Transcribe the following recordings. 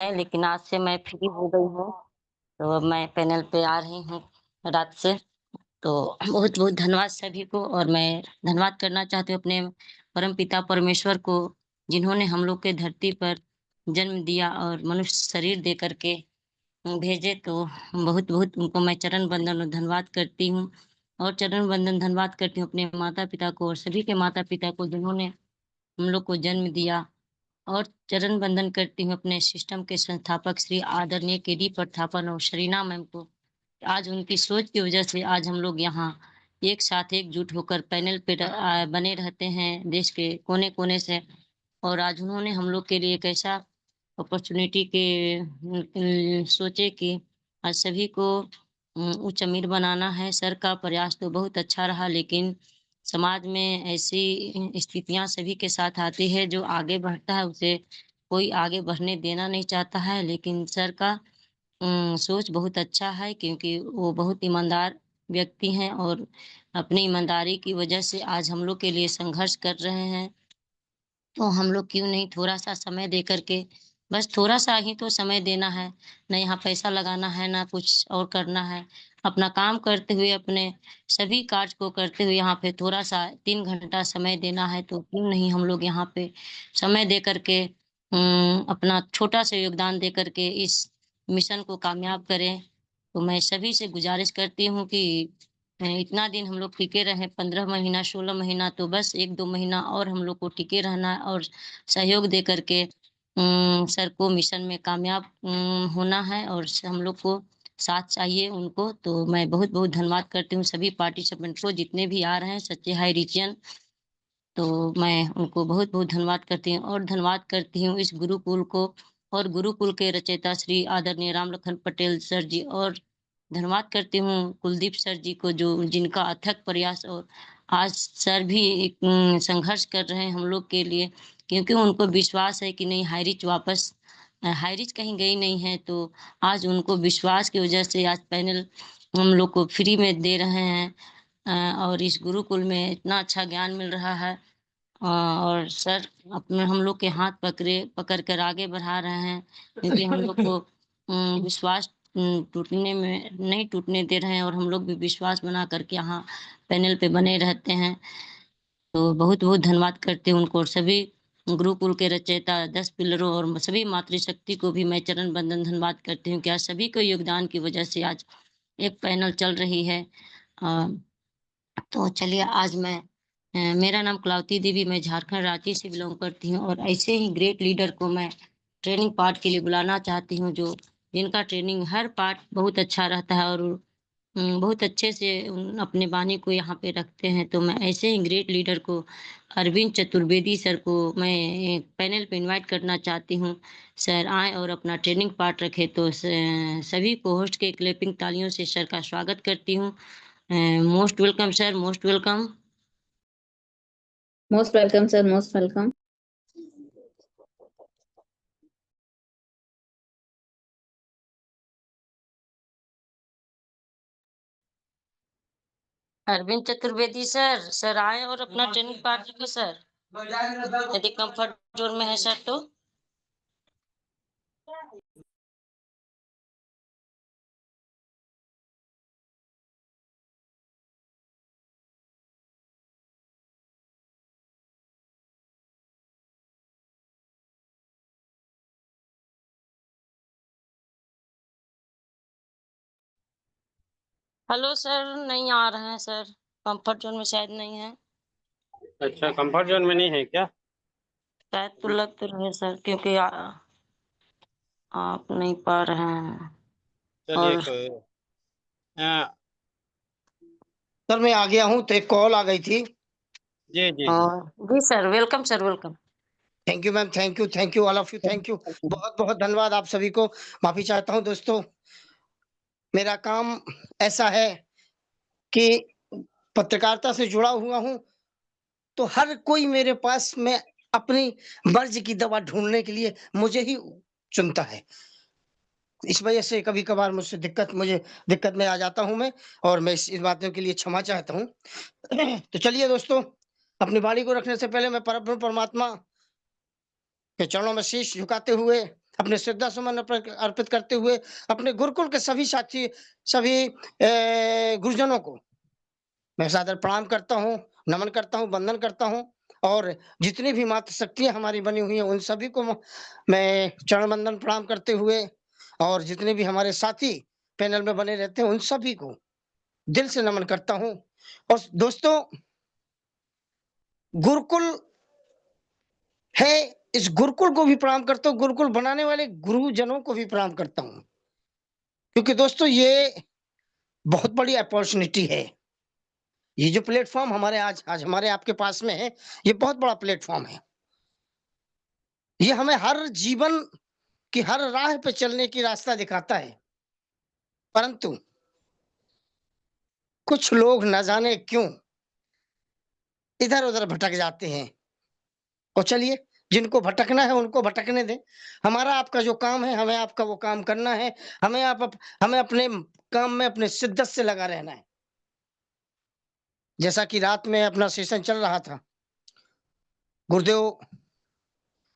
है, लेकिन आज से मैं फ्री हो गई हूँ, तो अब मैं पैनल पे आ रही हूँ रात से। तो बहुत-बहुत धन्यवाद सभी को, और मैं धन्यवाद करना चाहती हूँ अपने परमपिता परमेश्वर को, जिन्होंने हम लोग के धरती पर जन्म दिया और मनुष्य शरीर दे कर के भेजे। तो बहुत-बहुत उनको मैं चरण वंदन और धन्यवाद करती हूँ, और चरण वंदन धन्यवाद करती हूँ अपने माता-पिता को और सभी के माता-पिता को, जिन्होंने हम लोग को जन्म दिया। और चरण वंदन करती हूँ अपने सिस्टम के संस्थापक श्री आदरणीय केडी प्रथापन और शरीना मैम को। आज उनकी सोच की वजह से आज हम लोग यहाँ एक साथ एकजुट होकर पैनल पे बने रहते हैं देश के कोने-कोने से। और आज उन्होंने हम लोग के लिए एक ऐसा अपॉर्च्युनिटी के सोचे कि आज सभी को उच्च अमीर बनाना है। सर का प्रयास तो बहुत अच्छा रहा, लेकिन समाज में ऐसी स्थितियाँ सभी के साथ आती है, जो आगे बढ़ता है उसे कोई आगे बढ़ने देना नहीं चाहता है। लेकिन सर का सोच बहुत अच्छा है, क्योंकि वो बहुत ईमानदार व्यक्ति हैं, और अपनी ईमानदारी की वजह से आज हम लोग के लिए संघर्ष कर रहे हैं। तो हम लोग क्यों नहीं थोड़ा-सा समय दे कर के, बस थोड़ा-सा ही तो समय देना है, ना यहाँ पैसा लगाना है, ना कुछ और करना है। अपना काम करते हुए, अपने सभी कार्य को करते हुए यहाँ पे थोड़ा-सा 3 घंटा समय देना है, तो क्यों नहीं हम लोग यहाँ पे समय दे कर के अपना छोटा-सा योगदान दे कर के इस मिशन को कामयाब करें। तो मैं सभी से गुज़ारिश करती हूँ कि इतना दिन हम लोग टिके रहे, 15 महीना, 16 महीना, तो बस 1-2 महीना और हम लोग को टिके रहना है, और सहयोग दे कर के सर को मिशन में कामयाब होना है, और हम लोग को साथ चाहिए उनको। तो मैं बहुत-बहुत धन्यवाद करती हूँ सभी पार्टिसिपेंट को, जितने भी आ रहे हैं सच्चे हाई रीजन। तो मैं उनको बहुत-बहुत धन्यवाद करती हूँ, और धन्यवाद करती हूँ इस गुरुकुल को, और गुरुकुल के रचयिता श्री आदरणीय राम लखन पटेल सर जी, और धन्यवाद करती हूँ कुलदीप सर जी को, जो जिनका अथक प्रयास, और आज सर भी एक संघर्ष कर रहे हैं हम लोग के लिए, क्योंकि उनको विश्वास है कि नहीं, हाईरिच वापस हाईरिच कहीं गई नहीं है। तो आज उनको विश्वास की वजह से आज पैनल हम लोग को फ्री में दे रहे हैं। और इस गुरुकुल में इतना अच्छा ज्ञान मिल रहा है। और सर अपने हम लोग के हाथ पकड़ कर आगे बढ़ा रहे हैं, क्योंकि हम लोग को विश्वास टूटने में नहीं टूटने दे रहे हैं, और हम लोग भी विश्वास बना करके यहाँ पैनल पे बने रहते हैं। तो बहुत-बहुत धन्यवाद करती हूँ उनको, और सभी गुरुकुल के रचयिता 10 पिलरों और सभी मातृशक्ति को भी मैं चरण बंदन धन्यवाद करती हूँ कि आज सभी के योगदान की वजह से आज एक पैनल चल रही है। अ, तो चलिए, आज मैं मेरा नाम कलावती देवी, मैं झारखंड रांची से बिलॉन्ग करती हूँ, और ऐसे ही ग्रेट लीडर को मैं ट्रेनिंग पार्ट के लिए बुलाना चाहती हूँ, जो जिनका ट्रेनिंग हर पार्ट बहुत अच्छा रहता है, और बहुत अच्छे से अपने वाणी को यहाँ पे रखते हैं। तो मैं ऐसे ही ग्रेट लीडर को, अरविंद चतुर्वेदी सर को, मैं पैनल पे इनवाइट करना चाहती हूँ। सर आएँ और अपना ट्रेनिंग पार्ट रखें। तो सभी को होस्ट के क्लैपिंग तालियों से सर का स्वागत करती हूँ। Most welcome sir, most welcome. Most welcome, sir. Most welcome. Arvind Chaturvedi sir, sir आएँ और अपना ट्रेनिंग पार्ट रखें सर। यदि कंफर्ट जोन में है सर तो। हेलो सर, नहीं आ रहे हैं सर, कंफर्ट जोन में शायद नहीं है। अच्छा, कंफर्ट जोन में नहीं है क्या? शायद तो लग तो रहे सर, क्योंकि आप नहीं पा रहे हैं। चलिए और कोई सर मैं आ गया हूँ, तो एक कॉल आ गई थी। जी जी जी। जी sir, welcome sir, welcome. Thank you ma'am, thank you all of you, thank you. बहुत बहुत धन्यवाद आप सभी को। माफी चाहता हूँ दोस्तों, मेरा काम ऐसा है कि पत्रकारिता से जुड़ा हुआ हूँ, तो हर कोई मेरे पास में अपनी मर्ज की दवा ढूंढने के लिए मुझे ही चुनता है। इस वजह से कभी-कभार मुझे दिक्कत में आ जाता हूँ मैं, और मैं इस बातों के लिए क्षमा चाहता हूँ। तो चलिए दोस्तों, अपनी वाणी को रखने से पहले मैं परब्रह्म परमात्मा के चरणों में शीश झुकाते हुए अपने श्रद्धा सुमन अर्पित करते हुए अपने गुरुकुल के सभी साथी, सभी गुरुजनों को मैं सादर प्रणाम करता हूँ, नमन करता हूँ, वंदन करता हूँ और जितनी भी मातृशक्तियाँ हमारी बनी हुई हैं, उन सभी को मैं चरण वंदन प्रणाम करते हुए और जितने भी हमारे साथी पैनल में बने रहते हैं, उन सभी को दिल से नमन करता हूँ। और दोस्तों, गुरुकुल है, इस गुरुकुल को भी प्रणाम करता हूँ, गुरुकुल बनाने वाले गुरुजनों को भी प्रणाम करता हूँ। क्योंकि दोस्तों, ये बहुत बड़ी अपॉर्च्युनिटी है। ये जो प्लेटफ़ॉर्म हमारे आज आज हमारे आपके पास में है, ये बहुत बड़ा प्लेटफ़ॉर्म है। ये हमें हर जीवन की हर राह पे चलने की रास्ता दिखाता है। परंतु कुछ लोग न जाने क्यों इधर-उधर भटक जाते हैं। और चलिए, जिनको भटकना है उनको भटकने दें। हमारा आपका जो काम है, हमें आपका वो काम करना है। हमें अपने काम में अपने शिद्दत से लगा रहना है। जैसा कि रात में अपना सेशन चल रहा था, गुरुदेव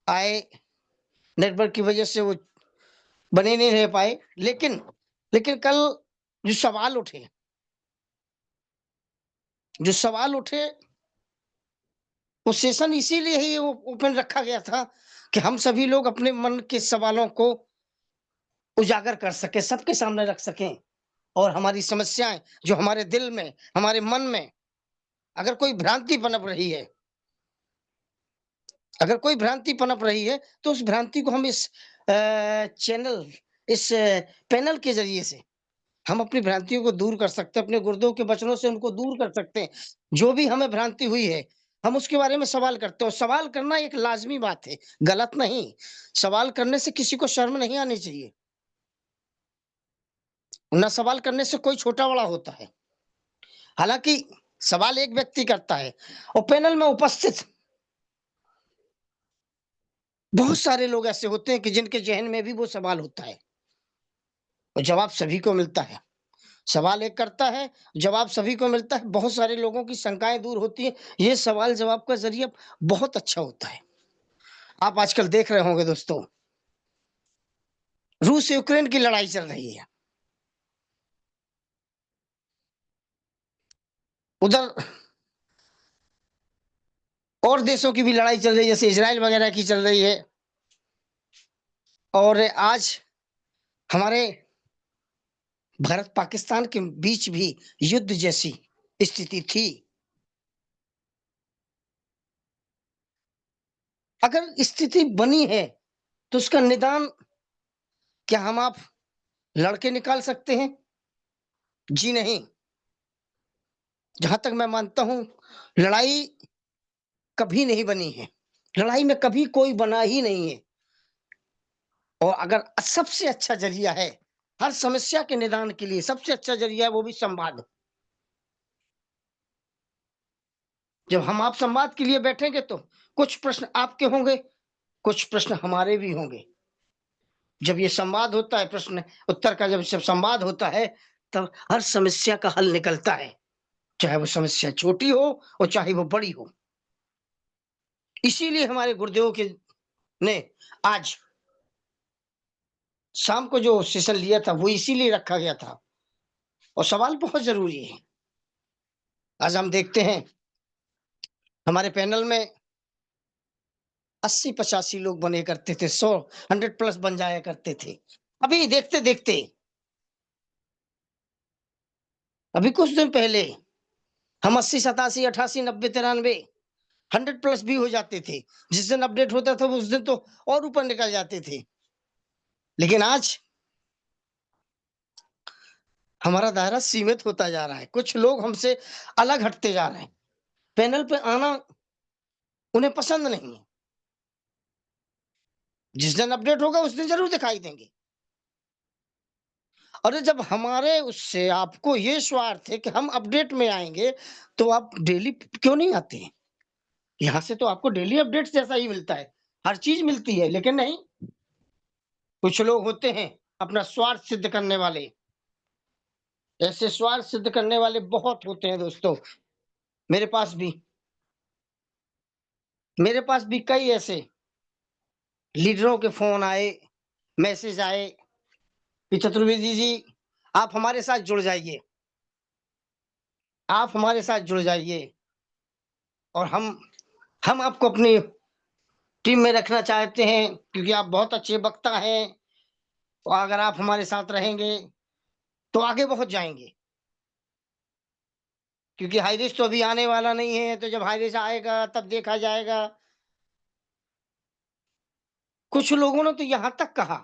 आए, नेटवर्क की वजह से वो बने नहीं रह पाए। लेकिन कल जो सवाल उठे जो सवाल उठे, वो सेशन इसीलिए ही वो ओपन रखा गया था कि हम सभी लोग अपने मन के सवालों को उजागर कर सकें, सबके सामने रख सकें और हमारी समस्याएँ जो हमारे दिल में, हमारे मन में अगर कोई भ्रांति पनप रही है, अगर कोई भ्रांति पनप रही है, तो उस भ्रांति को हम इस चैनल, इस पैनल के ज़रिए से हम अपनी भ्रांतियों को दूर कर सकते हैं, अपने गुरुदेव के वचनों से उनको दूर कर सकते हैं। जो भी हमें भ्रांति हुई है, हम उसके बारे में सवाल करते हैं और सवाल करना एक लाज़मी बात है, गलत नहीं। सवाल करने से किसी को शर्म नहीं आनी चाहिए। ना सवाल करने से कोई छोटा-बड़ा होता है। हालाँकि सवाल एक व्यक्ति करता है और पैनल में उपस्थित बहुत सारे लोग ऐसे होते हैं कि जिनके ज़हन में भी वो सवाल होता है और जवाब सभी को मिलता है। सवाल एक करता है, जवाब सभी को मिलता है, बहुत सारे लोगों की शंकाएँ दूर होती हैं। ये सवाल-जवाब का ज़रिया बहुत अच्छा होता है। आप आजकल देख रहे होंगे दोस्तों, रूस-यूक्रेन की लड़ाई चल रही है। उधर और देशों की भी लड़ाई चल रही है, जैसे इज़राइल वगैरह की चल रही है और आज हमारे भारत-पाकिस्तान के बीच भी युद्ध जैसी स्थिति थी। अगर स्थिति बनी है, तो उसका निदान क्या हम आप लड़ के निकाल सकते हैं? जी नहीं। जहाँ तक मैं मानता हूँ, लड़ाई कभी नहीं बनी है। लड़ाई में कभी कोई बना ही नहीं है। और अगर सबसे अच्छा ज़रिया है, हर समस्या के निदान के लिए सबसे अच्छा ज़रिया है, वो भी संवाद। जब हम आप संवाद के लिए बैठेंगे तो कुछ प्रश्न आपके होंगे, कुछ प्रश्न हमारे भी होंगे। जब ये संवाद होता है, प्रश्न उत्तर का जब संवाद होता है, तब हर समस्या का हल निकलता है। चाहे वो समस्या छोटी हो और चाहे वो बड़ी हो। इसीलिए हमारे गुरुदेव के ने आज शाम को जो सेशन लिया था, वो इसीलिए रखा गया था और सवाल बहुत ज़रूरी है। आज हम देखते हैं, हमारे पैनल में 80-85 लोग बने करते थे, 100 प्लस बन जाया करते थे। अभी देखते-देखते, अभी कुछ दिन पहले हम 80, 87, 88, 90, 93 100 प्लस भी हो जाते थे। जिस दिन अपडेट होता था, उस दिन तो और ऊपर निकल जाते थे। लेकिन आज हमारा दायरा सीमित होता जा रहा है। कुछ लोग हमसे अलग हटते जा रहे हैं। पैनल पे आना उन्हें पसंद नहीं है। जिस दिन अपडेट होगा उस दिन ज़रूर दिखाई देंगे। अरे जब हमारे उससे आपको ये स्वार्थ है कि हम अपडेट में आएँगे, तो आप डेली क्यों नहीं आते हैं? यहाँ से तो आपको डेली अपडेट्स जैसा ही मिलता है। हर चीज़ मिलती है, लेकिन नहीं, कुछ लोग होते हैं अपना स्वार्थ सिद्ध करने वाले। ऐसे स्वार्थ सिद्ध करने वाले बहुत होते हैं दोस्तों। मेरे पास भी मेरे पास भी कई ऐसे लीडरों के फ़ोन आए मैसेज आए कि चतुर्वेदी जी आप हमारे साथ जुड़ जाइए, आप हमारे साथ जुड़ जाइए और हम आपको अपनी टीम में रखना चाहते हैं क्योंकि आप बहुत अच्छे वक्ता हैं और अगर आप हमारे साथ रहेंगे तो आगे बहुत जाएँगे। क्योंकि हाई रिस्क तो अभी आने वाला नहीं है, तो जब हाई रिस्क आएगा तब देखा जाएगा। कुछ लोगों ने तो यहाँ तक कहा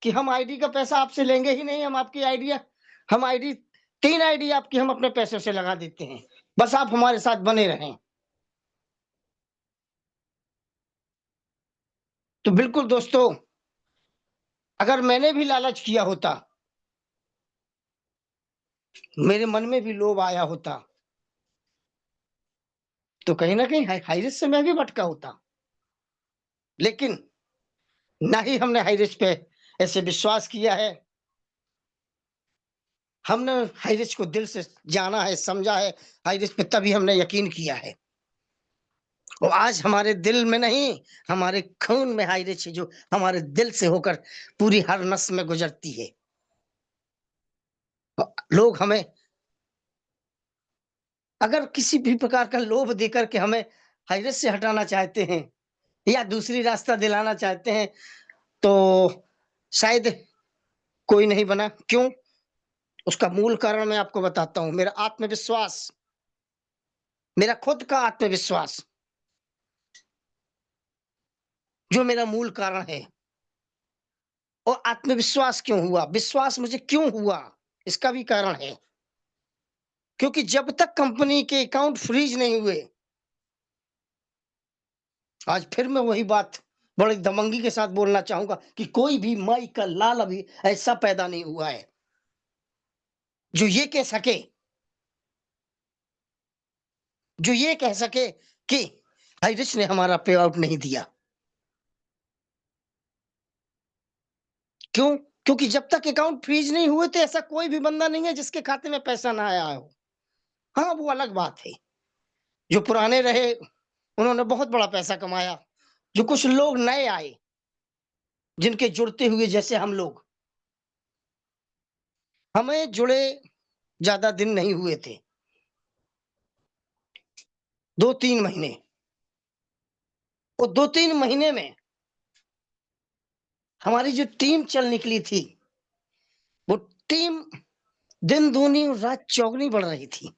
कि हम आईडी का पैसा आपसे लेंगे ही नहीं, हम आईडी 3 आईडी आपकी हम अपने पैसे से लगा देते हैं। बस आप हमारे साथ बने रहें। तो बिल्कुल दोस्तों, अगर मैंने भी लालच किया होता, मेरे मन में भी लोभ आया होता, तो कहीं न कहीं हाई रिस्क से मैं भी भटका होता। लेकिन ना ही हमने हाई रिस्क पे ऐसे विश्वास किया है। हमने हाई रिस्क को दिल से जाना है, समझा है, हाई रिस्क पे तभी हमने यकीन किया है। और आज हमारे दिल में नहीं, हमारे खून में हाई रिस्क है जो हमारे दिल से होकर पूरी हर नस में गुजरती है। लोग हमें अगर किसी भी प्रकार का लोभ देकर के हमें हाई रिस्क से हटाना चाहते हैं या दूसरी रास्ता दिलाना चाहते हैं, तो शायद कोई नहीं बना। क्यों? उसका मूल कारण मैं आपको बताता हूँ, मेरा आत्मविश्वास, मेरा खुद का आत्मविश्वास, जो मेरा मूल कारण है। और आत्मविश्वास क्यों हुआ? विश्वास मुझे क्यों हुआ? इसका भी कारण है। क्योंकि जब तक कंपनी के अकाउंट फ्रीज नहीं हुए, आज फिर मैं वही बात बड़ी दबंगी के साथ बोलना चाहूँगा कि कोई भी माई का लाल अभी ऐसा पैदा नहीं हुआ है, जो ये कह सके कि हाईरिच ने हमारा पे आउट नहीं दिया। क्यों? क्योंकि जब तक अकाउंट फ्रीज नहीं हुए थे, ऐसा कोई भी बंदा नहीं है जिसके खाते में पैसा ना आया हो। हाँ, वो अलग बात है। जो पुराने रहे, उन्होंने बहुत बड़ा पैसा कमाया। जो कुछ लोग नए आए, जिनके जुड़ते हुए जैसे हम लोग, हमें जुड़े ज़्यादा दिन नहीं हुए थे, 2-3 महीने। और 2-3 महीने में हमारी जो टीम चल निकली थी, वो टीम दिन दूनी और रात चौगनी बढ़ रही थी।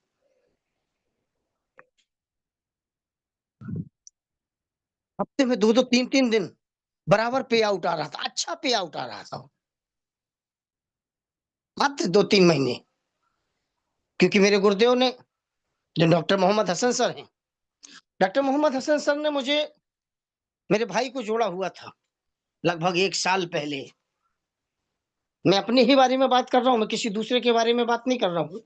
हफ्ते में 2-2, 3-3 दिन बराबर पे आउट आ रहा था, अच्छा पे आउट आ रहा था। मात्र 2-3 महीने। क्योंकि मेरे गुरुदेव ने, जो डॉक्टर मोहम्मद हसन सर हैं, डॉक्टर मोहम्मद हसन सर ने मुझे मेरे भाई को जोड़ा हुआ था, लगभग 1 साल पहले। मैं अपने ही बारे में बात कर रहा हूँ, मैं किसी दूसरे के बारे में बात नहीं कर रहा हूँ।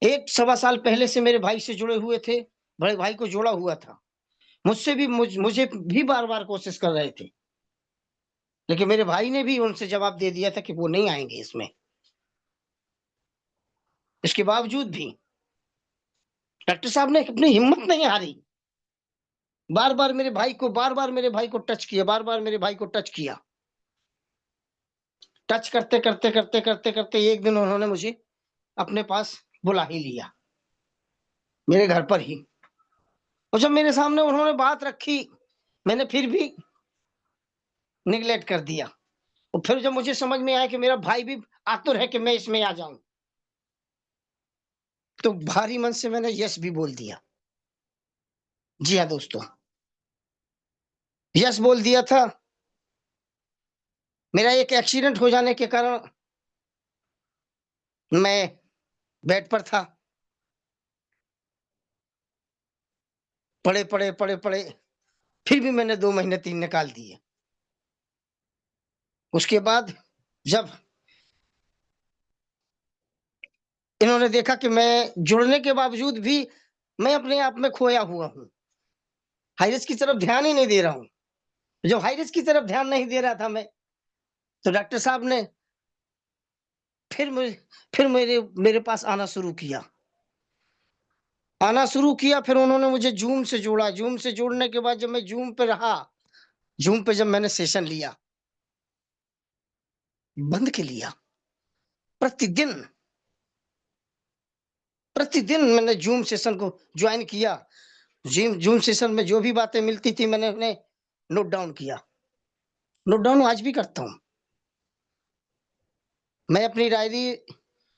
1 सवा साल पहले से मेरे भाई से जुड़े हुए थे, बड़े भाई को जोड़ा हुआ था। मुझे भी बार-बार कोशिश कर रहे थे, लेकिन मेरे भाई ने भी उनसे जवाब दे दिया था कि वो नहीं आएँगे इसमें। इसके बावजूद भी डॉक्टर साहब ने अपनी हिम्मत नहीं हारी। बार-बार मेरे भाई को टच किया, बार-बार मेरे भाई को टच किया। टच करते एक दिन उन्होंने मुझे अपने पास बुला ही लिया, मेरे घर पर ही। और जब मेरे सामने उन्होंने बात रखी, मैंने फिर भी नेगलेक्ट कर दिया। और फिर जब मुझे समझ में आया कि मेरा भाई भी आतुर है कि मैं इसमें आ जाऊँ, तो भारी मन से मैंने यस भी बोल दिया। जी हाँ दोस्तों, यस बोल दिया था। मेरा एक एक्सीडेंट हो जाने के कारण मैं बेड पर था। पड़े, फिर भी मैंने 2 महीने 3 निकाल दिए। उसके बाद जब इन्होंने देखा कि मैं जुड़ने के बावजूद भी मैं अपने आप में खोया हुआ हूँ, हाई रिस्क की तरफ ध्यान ही नहीं दे रहा हूँ। जब हाई रिस्क की तरफ ध्यान नहीं दे रहा था मैं, तो डॉक्टर साहब ने फिर मुझे फिर मेरे पास आना शुरू किया। फिर उन्होंने मुझे ज़ूम से जोड़ा। ज़ूम से जोड़ने के बाद जब मैं ज़ूम पे रहा, जूम पे जब मैंने सेशन लिया, बंद के लिया, प्रतिदिन प्रतिदिन मैंने जूम सेशन को ज्वाइन किया। जूम सेशन में जो भी बातें मिलती थी मैंने उन्हें नोट डाउन किया। नोट डाउन आज भी करता हूं। मैं अपनी डायरी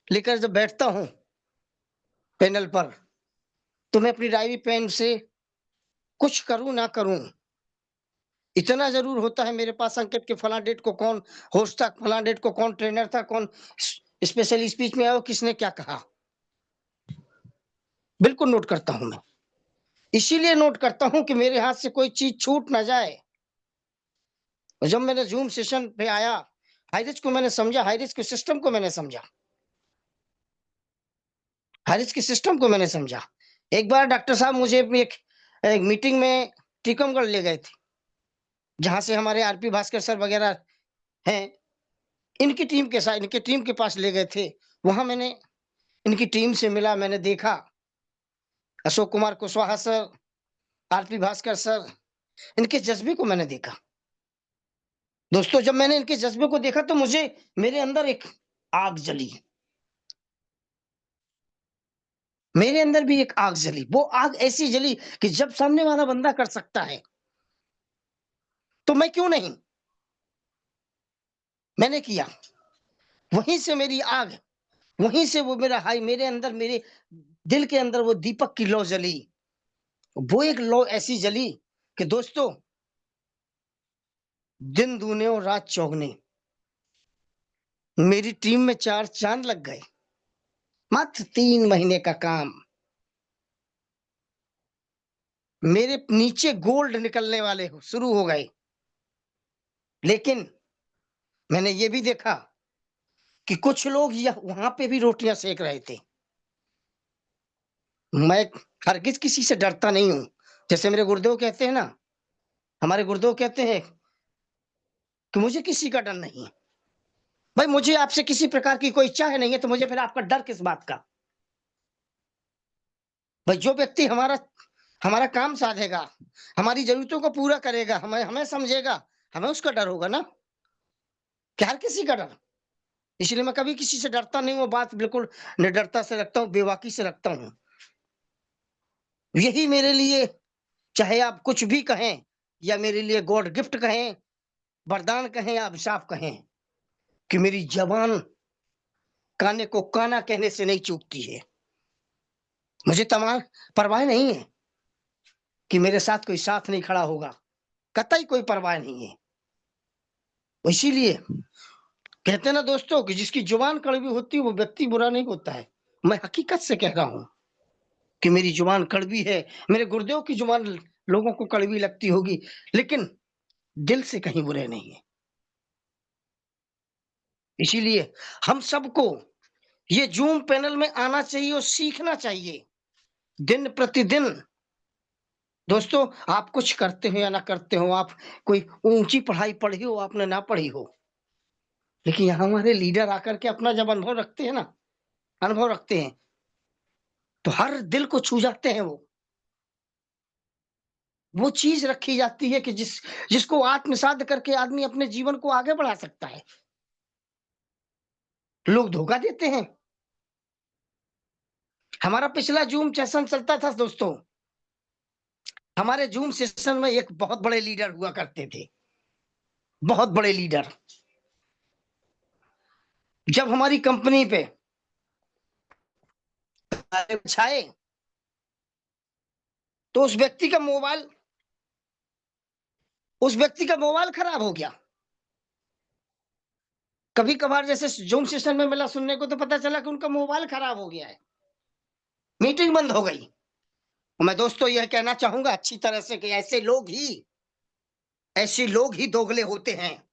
लेकर जब बैठता हूं पैनल पर, तो मैं अपनी डायरी पेन से कुछ करूं ना करूं, इतना जरूर होता है मेरे पास अंकित के फला डेट को कौन होस्ट था, फला डेट को कौन ट्रेनर था, कौन स्पेशल स्पीच में आया, किसने क्या कहा, बिल्कुल नोट करता हूं मैं। इसीलिए नोट करता हूं कि मेरे हाथ से कोई चीज छूट ना जाए। और जब मैंने जूम सेशन पे आया, हाईरिच को मैंने समझा, हाईरिच के सिस्टम को मैंने समझा, हाईरिच के सिस्टम को मैंने समझा। एक बार डॉक्टर साहब मुझे एक मीटिंग में टीकमगढ़ ले गए थे, जहां से हमारे आरपी भास्कर सर वगैरह हैं, इनकी टीम के साथ, इनके टीम के पास ले गए थे। वहां मैंने इनकी टीम से मिला, मैंने देखा Ashok Kumar Kushwaha sir, RP Bhaskar sir, इनके जज्बे को मैंने देखा। दोस्तों, जब मैंने इनके जज्बे को देखा तो मुझे, मेरे अंदर एक आग जली, मेरे अंदर भी एक आग जली। वो आग ऐसी जली कि जब सामने वाला बंदा कर सकता है तो मैं क्यों नहीं। मैंने किया, वहीं से मेरी आग, वहीं से वो मेरा हाई, मेरे अंदर, मेरे दिल के अंदर वो दीपक की लौ जली। वो एक लौ ऐसी जली कि दोस्तों, दिन दूने और रात चौगने, मेरी टीम में 4 चांद लग गए। मात्र 3 महीने का काम, मेरे नीचे गोल्ड निकलने वाले शुरू हो गए। लेकिन मैंने ये भी देखा कि कुछ लोग वहां पे भी रोटियां सेक रहे थे। मैं हरगिज किसी से डरता नहीं हूं। जैसे मेरे गुरुदेव कहते हैं ना, हमारे गुरुदेव कहते हैं कि मुझे किसी का डर नहीं है। भाई, मुझे आपसे किसी प्रकार की कोई चाह नहीं है, तो मुझे फिर आपका डर किस बात का। भाई, जो व्यक्ति हमारा हमारा काम साधेगा, हमारी जरूरतों को पूरा करेगा, हमें हमें समझेगा, हमें उसका डर होगा ना, कि हर किसी का डर। इसलिए मैं कभी किसी से डरता नहीं हूँ, बात बिल्कुल निडरता से रखता हूँ, बेबाकी से रखता हूँ। यही मेरे लिए, चाहे आप कुछ भी कहें, या मेरे लिए गॉड गिफ्ट कहें, वरदान कहें या अभिशाप कहें, कि मेरी जबान काने को काना कहने से नहीं चूकती है। मुझे तमाम परवाह नहीं है कि मेरे साथ कोई साथ नहीं खड़ा होगा, कतई कोई परवाह नहीं है। इसीलिए कहते हैं ना दोस्तों, कि जिसकी जुबान कड़वी होती है वो व्यक्ति बुरा नहीं होता है। मैं हकीकत से कह रहा हूं कि मेरी जुबान कड़वी है। मेरे गुरुदेव की जुबान लोगों को कड़वी लगती होगी, लेकिन दिल से कहीं बुरे नहीं है। इसीलिए हम सबको ये जूम पैनल में आना चाहिए और सीखना चाहिए दिन प्रतिदिन। दोस्तों, आप कुछ करते हो या ना करते हो, आप कोई ऊंची पढ़ाई पढ़ी हो, आपने ना पढ़ी हो, लेकिन यहाँ हमारे लीडर आकर के अपना जब अनुभव रखते हैं ना, अनुभव रखते हैं, तो हर दिल को छू जाते हैं। वो चीज रखी जाती है कि जिसको आत्मसात करके आदमी अपने जीवन को आगे बढ़ा सकता है। लोग धोखा देते हैं। हमारा पिछला जूम सेशन चलता था दोस्तों, हमारे जूम सेशन में एक बहुत बड़े लीडर हुआ करते थे, बहुत बड़े लीडर। जब हमारी कंपनी पे छाए, तो उस व्यक्ति का मोबाइल खराब हो गया। कभी कभार जैसे जूम सेशन में मिला सुनने को, तो पता चला कि उनका मोबाइल खराब हो गया है, मीटिंग बंद हो गई। मैं दोस्तों यह कहना चाहूंगा अच्छी तरह से कि ऐसे लोग ही दोगले होते हैं,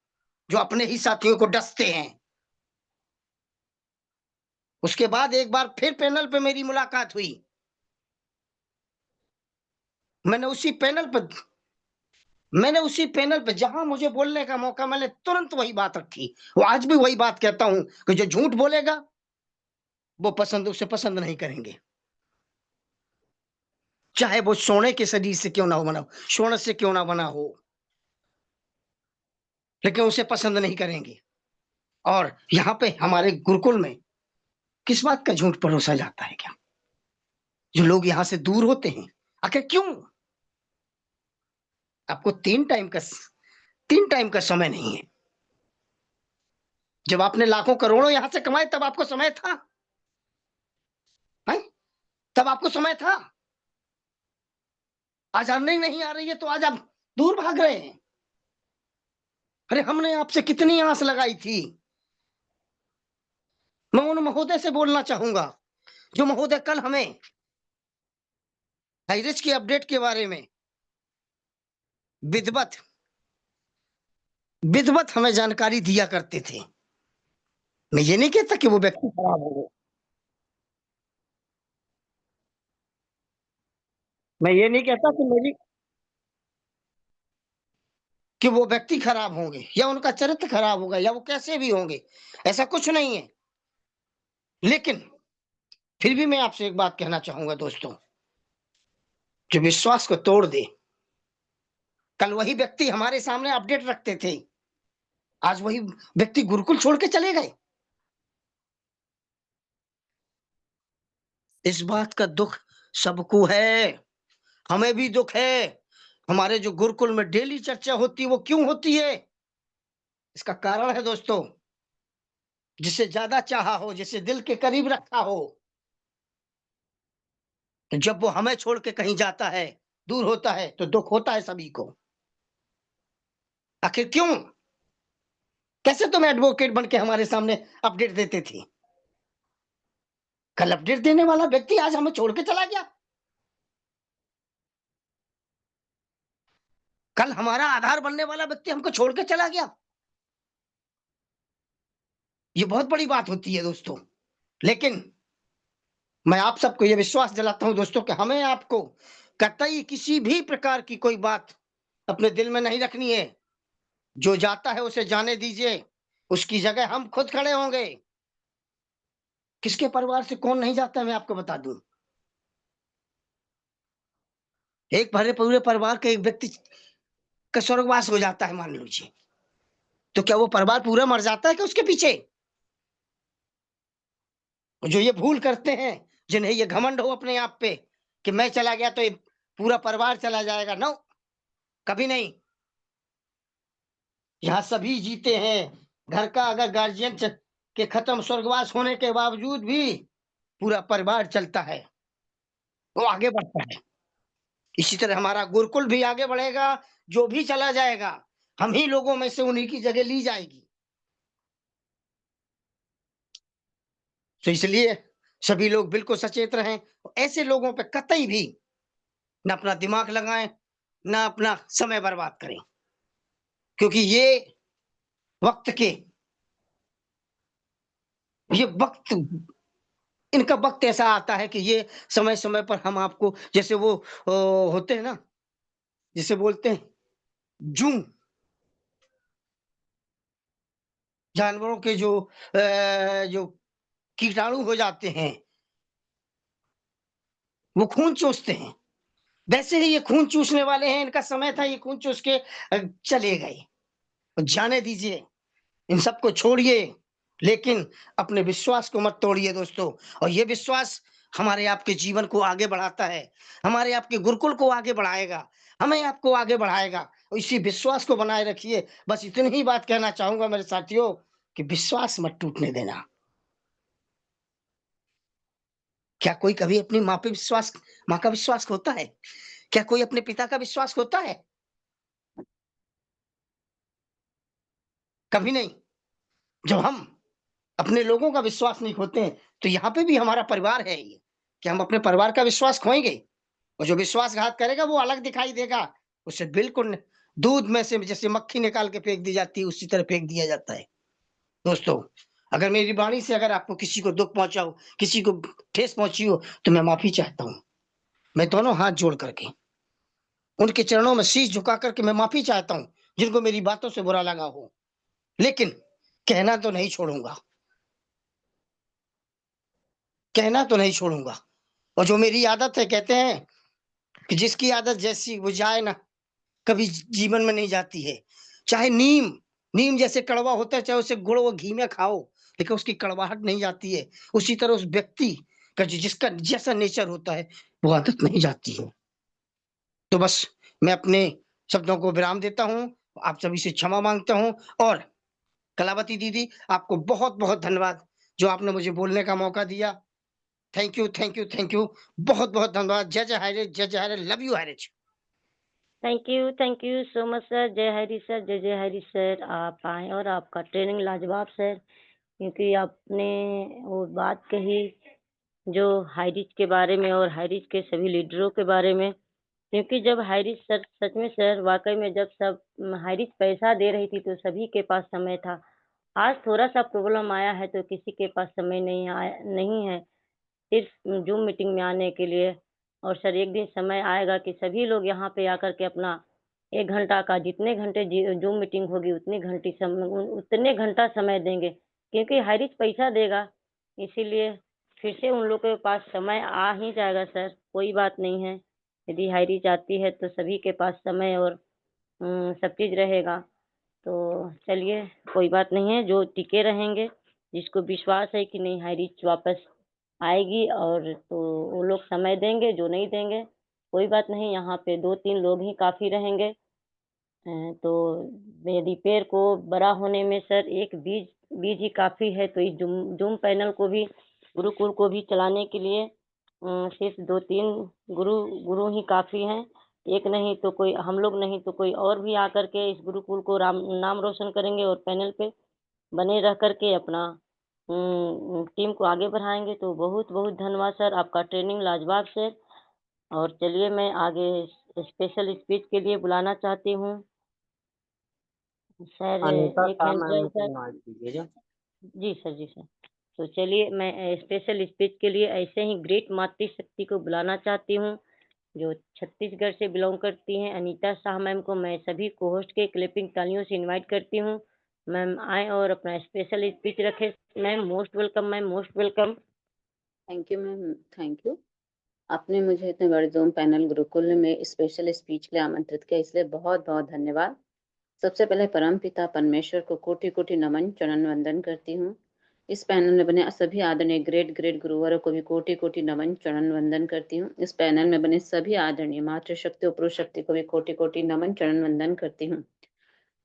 जो अपने ही साथियों को डसते हैं। उसके बाद एक बार फिर पैनल पे मेरी मुलाकात हुई। मैंने उसी पैनल पे जहां मुझे बोलने का मौका, मैंने तुरंत वही बात रखी। वो आज भी वही बात कहता हूं कि जो झूठ बोलेगा वो उसे पसंद नहीं करेंगे, चाहे वो सोने के शरीर से क्यों ना हो बना, सोने से क्यों ना बना हो। लेकिन उसे पसंद नहीं करेंगे। और यहाँ पे हमारे गुरुकुल में किस बात का झूठ परोसा जाता है क्या? जो लोग यहाँ से दूर होते हैं, आखिर क्यों? आपको 3 टाइम का समय नहीं है। जब आपने लाखों करोड़ों यहाँ से कमाए तब आपको समय था? हैं? तब आपको समय था? आज अर्निंग नहीं आ रही है तो आज आप दूर भाग रहे हैं। अरे हमने आपसे कितनी आस लगाई थी। मैं उन महोदय से बोलना चाहूंगा जो महोदय कल हमें हाईरिच की अपडेट के बारे में विधिवत विधिवत हमें जानकारी दिया करते थे। मैं ये नहीं कहता कि वो व्यक्ति खराब होंगे, मैं ये नहीं कहता कि वो व्यक्ति खराब होंगे या उनका चरित्र खराब होगा या वो कैसे भी होंगे, ऐसा कुछ नहीं है। लेकिन फिर भी मैं आपसे एक बात कहना चाहूंगा दोस्तों, जो विश्वास को तोड़ दे, कल वही व्यक्ति हमारे सामने अपडेट रखते थे, आज वही व्यक्ति गुरुकुल छोड़ के चले गए। इस बात का दुख सबको है, हमें भी दुख है। हमारे जो गुरुकुल में डेली चर्चा होती है वो क्यों होती है? इसका कारण है दोस्तों, जिसे ज्यादा चाहा हो, जिसे दिल के करीब रखा हो, तो जब वो हमें छोड़ के कहीं जाता है, दूर होता है, तो दुख होता है सभी को। आखिर क्यों? कैसे तुम एडवोकेट बन के हमारे सामने अपडेट देते थे? कल अपडेट देने वाला व्यक्ति आज हमें छोड़ के चला गया। कल हमारा आधार बनने वाला व्यक्ति हमको छोड़ के चला गया। ये बहुत बड़ी बात होती है दोस्तों। लेकिन मैं आप सबको ये विश्वास दिलाता हूं दोस्तों कि हमें आपको कतई किसी भी प्रकार की कोई बात अपने दिल में नहीं रखनी है। जो जाता है उसे जाने दीजिए, उसकी जगह हम खुद खड़े होंगे। किसके परिवार से कौन नहीं जाता है मैं आपको बता दूं। एक भरे पूरे परिवार के एक व्यक्ति का स्वर्गवास हो जाता है मान लीजिए, तो क्या वो परिवार पूरा मर जाता है कि उसके पीछे? जो ये भूल करते हैं, जिन्हें ये घमंड हो अपने आप पे कि मैं चला गया तो ये पूरा परिवार चला जाएगा, नो, कभी नहीं। यहाँ सभी जीते हैं। घर का अगर गार्जियन के खत्म स्वर्गवास होने के बावजूद भी पूरा परिवार चलता है, वो आगे बढ़ता है। इसी तरह हमारा गुरुकुल भी आगे बढ़ेगा। जो भी चला जाएगा, हम ही लोगों में से उन्हीं की जगह ली जाएगी। तो इसलिए सभी लोग बिल्कुल सचेत रहें, ऐसे लोगों पे कतई भी ना अपना दिमाग लगाएं, ना अपना समय बर्बाद करें, क्योंकि वक्त के ये वक्त इनका वक्त ऐसा आता है कि ये समय समय पर हम आपको, जैसे वो होते हैं ना, जिसे बोलते हैं जू, जानवरों के जो कीटाणु हो जाते हैं, वो खून चूसते हैं। वैसे ही ये खून चूसने वाले हैं, इनका समय था, ये खून चूस के चले गए। जाने दीजिए, इन सबको छोड़िए, लेकिन अपने विश्वास को मत तोड़िए दोस्तों। और ये विश्वास हमारे आपके जीवन को आगे बढ़ाता है, हमारे आपके गुरुकुल को आगे बढ़ाएगा, हमें आपको आगे बढ़ाएगा। और इसी विश्वास को बनाए रखिए। बस इतनी ही बात कहना चाहूंगा मेरे साथियों, कि विश्वास मत टूटने देना। क्या कोई कभी अपनी माँ का विश्वास खोता है? क्या कोई अपने पिता का विश्वास खोता है? कभी नहीं। जब हम अपने लोगों का विश्वास नहीं खोते हैं, तो यहाँ पे भी हमारा परिवार है ये, कि हम अपने परिवार का विश्वास खोएंगे? और जो विश्वासघात करेगा वो अलग दिखाई देगा। उसे बिल्कुल दूध में से जैसे मक्खी निकाल के फेंक दी जाती है, उसी तरह फेंक दिया जाता है। दोस्तों, अगर मेरी वाणी से अगर आपको किसी को दुख पहुंचा हो, किसी को ठेस पहुंची हो, तो मैं माफी चाहता हूँ। मैं दोनों हाथ जोड़ करके उनके चरणों में शीश झुका करके मैं माफी चाहता हूँ, जिनको मेरी बातों से बुरा लगा हो। लेकिन कहना तो नहीं छोड़ूंगा, कहना तो नहीं छोड़ूंगा। और जो मेरी आदत है, कहते हैं कि जिसकी आदत जैसी वो जाए ना, कभी जीवन में नहीं जाती है। चाहे नीम नीम जैसे कड़वा होता है, चाहे उसे गुड़ व घी में खाओ, लेकिन उसकी कड़वाहट नहीं जाती है। उसी तरह उस व्यक्ति का जिसका जैसा नेचर होता है, वो आदत नहीं जाती है। तो बस मैं अपने शब्दों को विराम देता हूँ, आप सभी से क्षमा माँगता हूँ और कलावती दीदी, आपको बहुत-बहुत धन्यवाद, जो आपने मुझे बोलने का मौका दिया। Thank you, thank you, thank you. बहुत-बहुत धन्यवाद। जय जय हायरे, जय जय हायरे, लव यू हायरेज। Thank you so much sir. जय हरी सर, जय जय हरी सर। आप आए और आपका ट्रेनिंग लाजवाब सर, क्योंकि आपने वो बात कही जो हाई रिच के बारे में और हाई रिच के सभी लीडरों के बारे में, क्योंकि जब हाई रिच सर सच में सर वाकई में जब सब हाई रिच पैसा दे रही थी तो सभी के पास समय था। आज थोड़ा-सा प्रॉब्लम आया है तो किसी के पास समय नहीं है सिर्फ ज़ूम मीटिंग में आने के लिए। और सर एक दिन समय आएगा कि सभी लोग यहाँ पे आकर के अपना 1 घंटा का जितने घंटे ज़ूम मीटिंग होगी उतने घंटा समय देंगे, क्योंकि हाई रिच पैसा देगा, इसीलिए फिर से उन लोगों के पास समय आ ही जाएगा सर, कोई बात नहीं है। यदि हाई रिच आती है तो सभी के पास समय और सब चीज़ रहेगा। तो चलिए कोई बात नहीं है, जो टिके रहेंगे, जिसको विश्वास है कि नहीं हाई रिच वापस आएगी और तो वो लोग समय देंगे, जो नहीं देंगे कोई बात नहीं, यहाँ पे 2-3 लोग ही काफ़ी रहेंगे। तो यदि पेड़ को बड़ा होने में सर एक बीज बीज ही काफ़ी है, तो इस ज़ूम पैनल को भी गुरुकुल को भी चलाने के लिए सिर्फ 2-3 गुरु ही काफ़ी हैं। एक नहीं तो कोई हम लोग नहीं तो कोई और भी आकर के इस गुरुकुल को नाम रोशन करेंगे और पैनल पे बने रह कर के अपना टीम को आगे बढ़ाएँगे। तो बहुत-बहुत धन्यवाद सर, आपका ट्रेनिंग लाजवाब सर। और चलिए मैं आगे स्पेशल स्पीच के लिए बुलाना चाहती हूँ। सर अनीता एक शाह हैंड मैम ड्राइव को सर। इनवाइट कीजिएगा। जी सर, जी सर। तो चलिए मैं स्पेशल स्पीच के लिए ऐसे ही ग्रेट मातृशक्ति को बुलाना चाहती हूँ, जो छत्तीसगढ़ से बिलॉन्ग करती हैं, अनीता शाह मैम को मैं सभी को-होस्ट के क्लैपिंग तालियों से इनवाइट करती हूँ। मैम आएँ और अपना स्पेशल स्पीच रखें। Ma'am most welcome ma'am, most welcome. Thank you ma'am, thank you. आपने मुझे इतने बड़े ज़ूम पैनल गुरुकुल में स्पेशल स्पीच के लिए आमंत्रित किया, इसलिए बहुत-बहुत धन्यवाद। सबसे पहले परमपिता परमेश्वर को कोटि-कोटि नमन, चरण वंदन करती हूँ। इस पैनल में बने सभी आदरणीय ग्रेट गुरुवरों को भी कोटि-कोटि नमन, चरण वंदन करती हूँ। इस पैनल में बने सभी आदरणीय मातृशक्ति और पुरुष शक्ति को भी कोटि-कोटि नमन, चरण वंदन करती हूँ।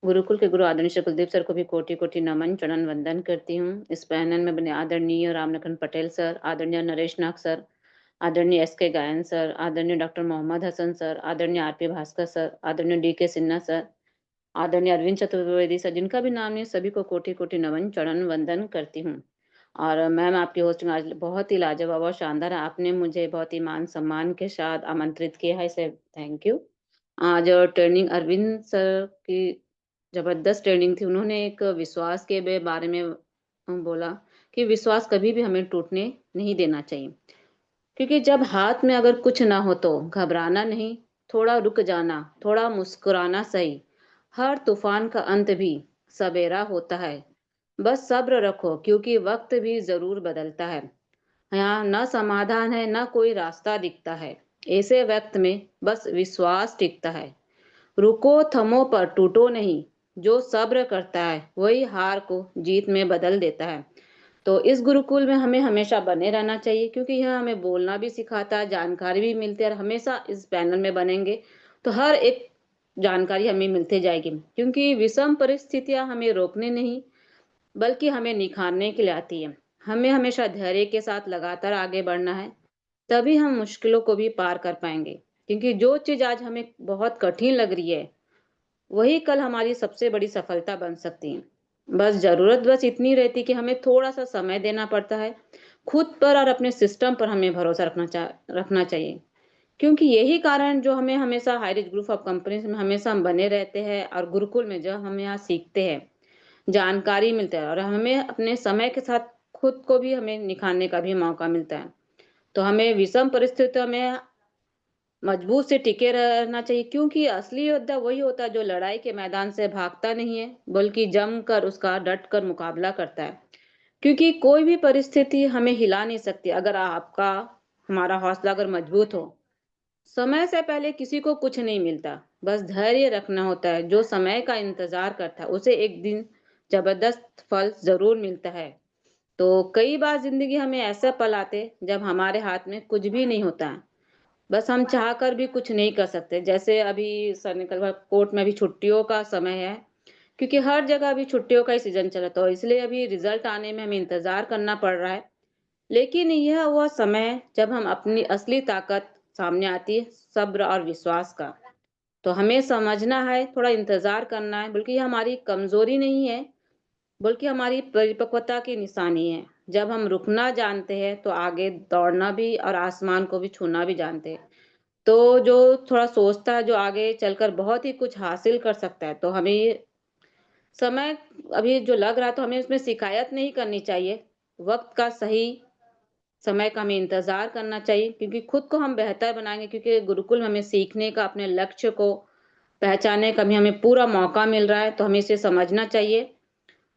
गुरुकुल के गुरु आदरणीय श्री कुलदीप सर को भी कोटि-कोटि नमन, चरण वंदन करती हूँ। इस पैनल में बने आदरणीय रामलखन पटेल सर, आदरणीय नरेश नाग सर, आदरणीय एस.के. गायन सर, आदरणीय डॉक्टर मोहम्मद हसन सर, आदरणीय आर.पी. भास्कर सर, आदरणीय डी.के. सिन्हा सर, आदरणीय अरविंद चतुर्वेदी सर, जिनका भी नाम नहीं, सभी को कोटि-कोटि नमन, चरण वंदन करती हूँ। और मैम आपकी होस्टिंग आज बहुत ही लाजवाब और शानदार है। आपने मुझे बहुत ही मान-सम्मान के साथ आमंत्रित किया है, इसलिए थैंक यू। आज ट्रेनिंग अरविंद सर की ज़बरदस्त ट्रेनिंग थी। उन्होंने एक विश्वास के बारे में बोला कि विश्वास कभी भी हमें टूटने नहीं देना चाहिए। क्योंकि जब हाथ में अगर कुछ ना हो तो घबराना नहीं, थोड़ा रुक जाना, थोड़ा मुस्कुराना सही। हर तूफान का अंत भी सवेरा होता है। बस सब्र रखो क्योंकि वक्त भी ज़रूर बदलता है। यहाँ न समाधान है, न कोई रास्ता दिखता है। ऐसे वक्त में बस विश्वास टिकता है। रुको, थमो पर टूटो नहीं। जो सब्र करता है वही हार को जीत में बदल देता है। तो इस गुरुकुल में हमें हमेशा बने रहना चाहिए, क्योंकि यह हमें बोलना भी सिखाता है, जानकारी भी मिलती है। और हमेशा इस पैनल में बनेंगे तो हर एक जानकारी हमें मिलती जाएगी, क्योंकि विषम परिस्थितियां हमें रोकने नहीं बल्कि हमें निखारने के लिए आती है। हमें हमेशा धैर्य के साथ लगातार आगे बढ़ना है, तभी हम मुश्किलों को भी पार कर पाएंगे। क्योंकि जो चीज आज हमें बहुत कठिन लग रही है वही कल हमारी सबसे बड़ी सफलता बन सकती है। बस इतनी रहती कि हमें थोड़ा-सा समय देना पड़ता है। खुद पर और अपने सिस्टम पर हमें भरोसा रखना चाहिए। क्योंकि यही कारण जो हमें हमेशा high rich group of companies में हमेशा हम बने रहते हैं, और गुरुकुल में जो हम यहाँ सीखते हैं, जानकारी मिलता है, और हमें अपने समय के साथ खुद को भी हमें निखारने का भी मौका मिलता है। तो हमें विषम परिस्थितियों में मजबूत से टिके रहना चाहिए, क्योंकि असली योद्धा वही होता है जो लड़ाई के मैदान से भागता नहीं है बल्कि जमकर उसका डट कर मुकाबला करता है। क्योंकि कोई भी परिस्थिति हमें हिला नहीं सकती अगर हमारा हौसला अगर मजबूत हो। समय से पहले किसी को कुछ नहीं मिलता, बस धैर्य रखना होता है। जो समय का इंतजार करता है उसे एक दिन जबरदस्त फल जरूर मिलता है। तो कई बार जिंदगी हमें ऐसा पल आते जब हमारे हाथ में कुछ भी नहीं होता है, बस हम चाह कर भी कुछ नहीं कर सकते। जैसे अभी सर ने कल कोर्ट में अभी छुट्टियों का समय है, क्योंकि हर जगह अभी छुट्टियों का ही सीजन चला, तो इसलिए अभी रिजल्ट आने में हमें इंतजार करना पड़ रहा है। लेकिन यह वह समय है जब हम अपनी असली ताकत सामने आती है, सब्र और विश्वास का। तो हमें समझना है, थोड़ा इंतजार करना है, बल्कि ये हमारी कमजोरी नहीं है, बल्कि हमारी परिपक्वता की निशानी है। जब हम रुकना जानते हैं तो आगे दौड़ना भी और आसमान को भी छूना भी जानते हैं। तो जो थोड़ा सोचता है जो आगे चलकर बहुत ही कुछ हासिल कर सकता है, तो हमें समय अभी जो लग रहा है तो हमें उसमें शिकायत नहीं करनी चाहिए। वक्त का सही समय का हमें इंतजार करना चाहिए, क्योंकि खुद को हम बेहतर बनाएंगे, क्योंकि गुरुकुल में हमें सीखने का, अपने लक्ष्य को पहचानने का भी हमें पूरा मौका मिल रहा है। तो हमें इसे समझना चाहिए।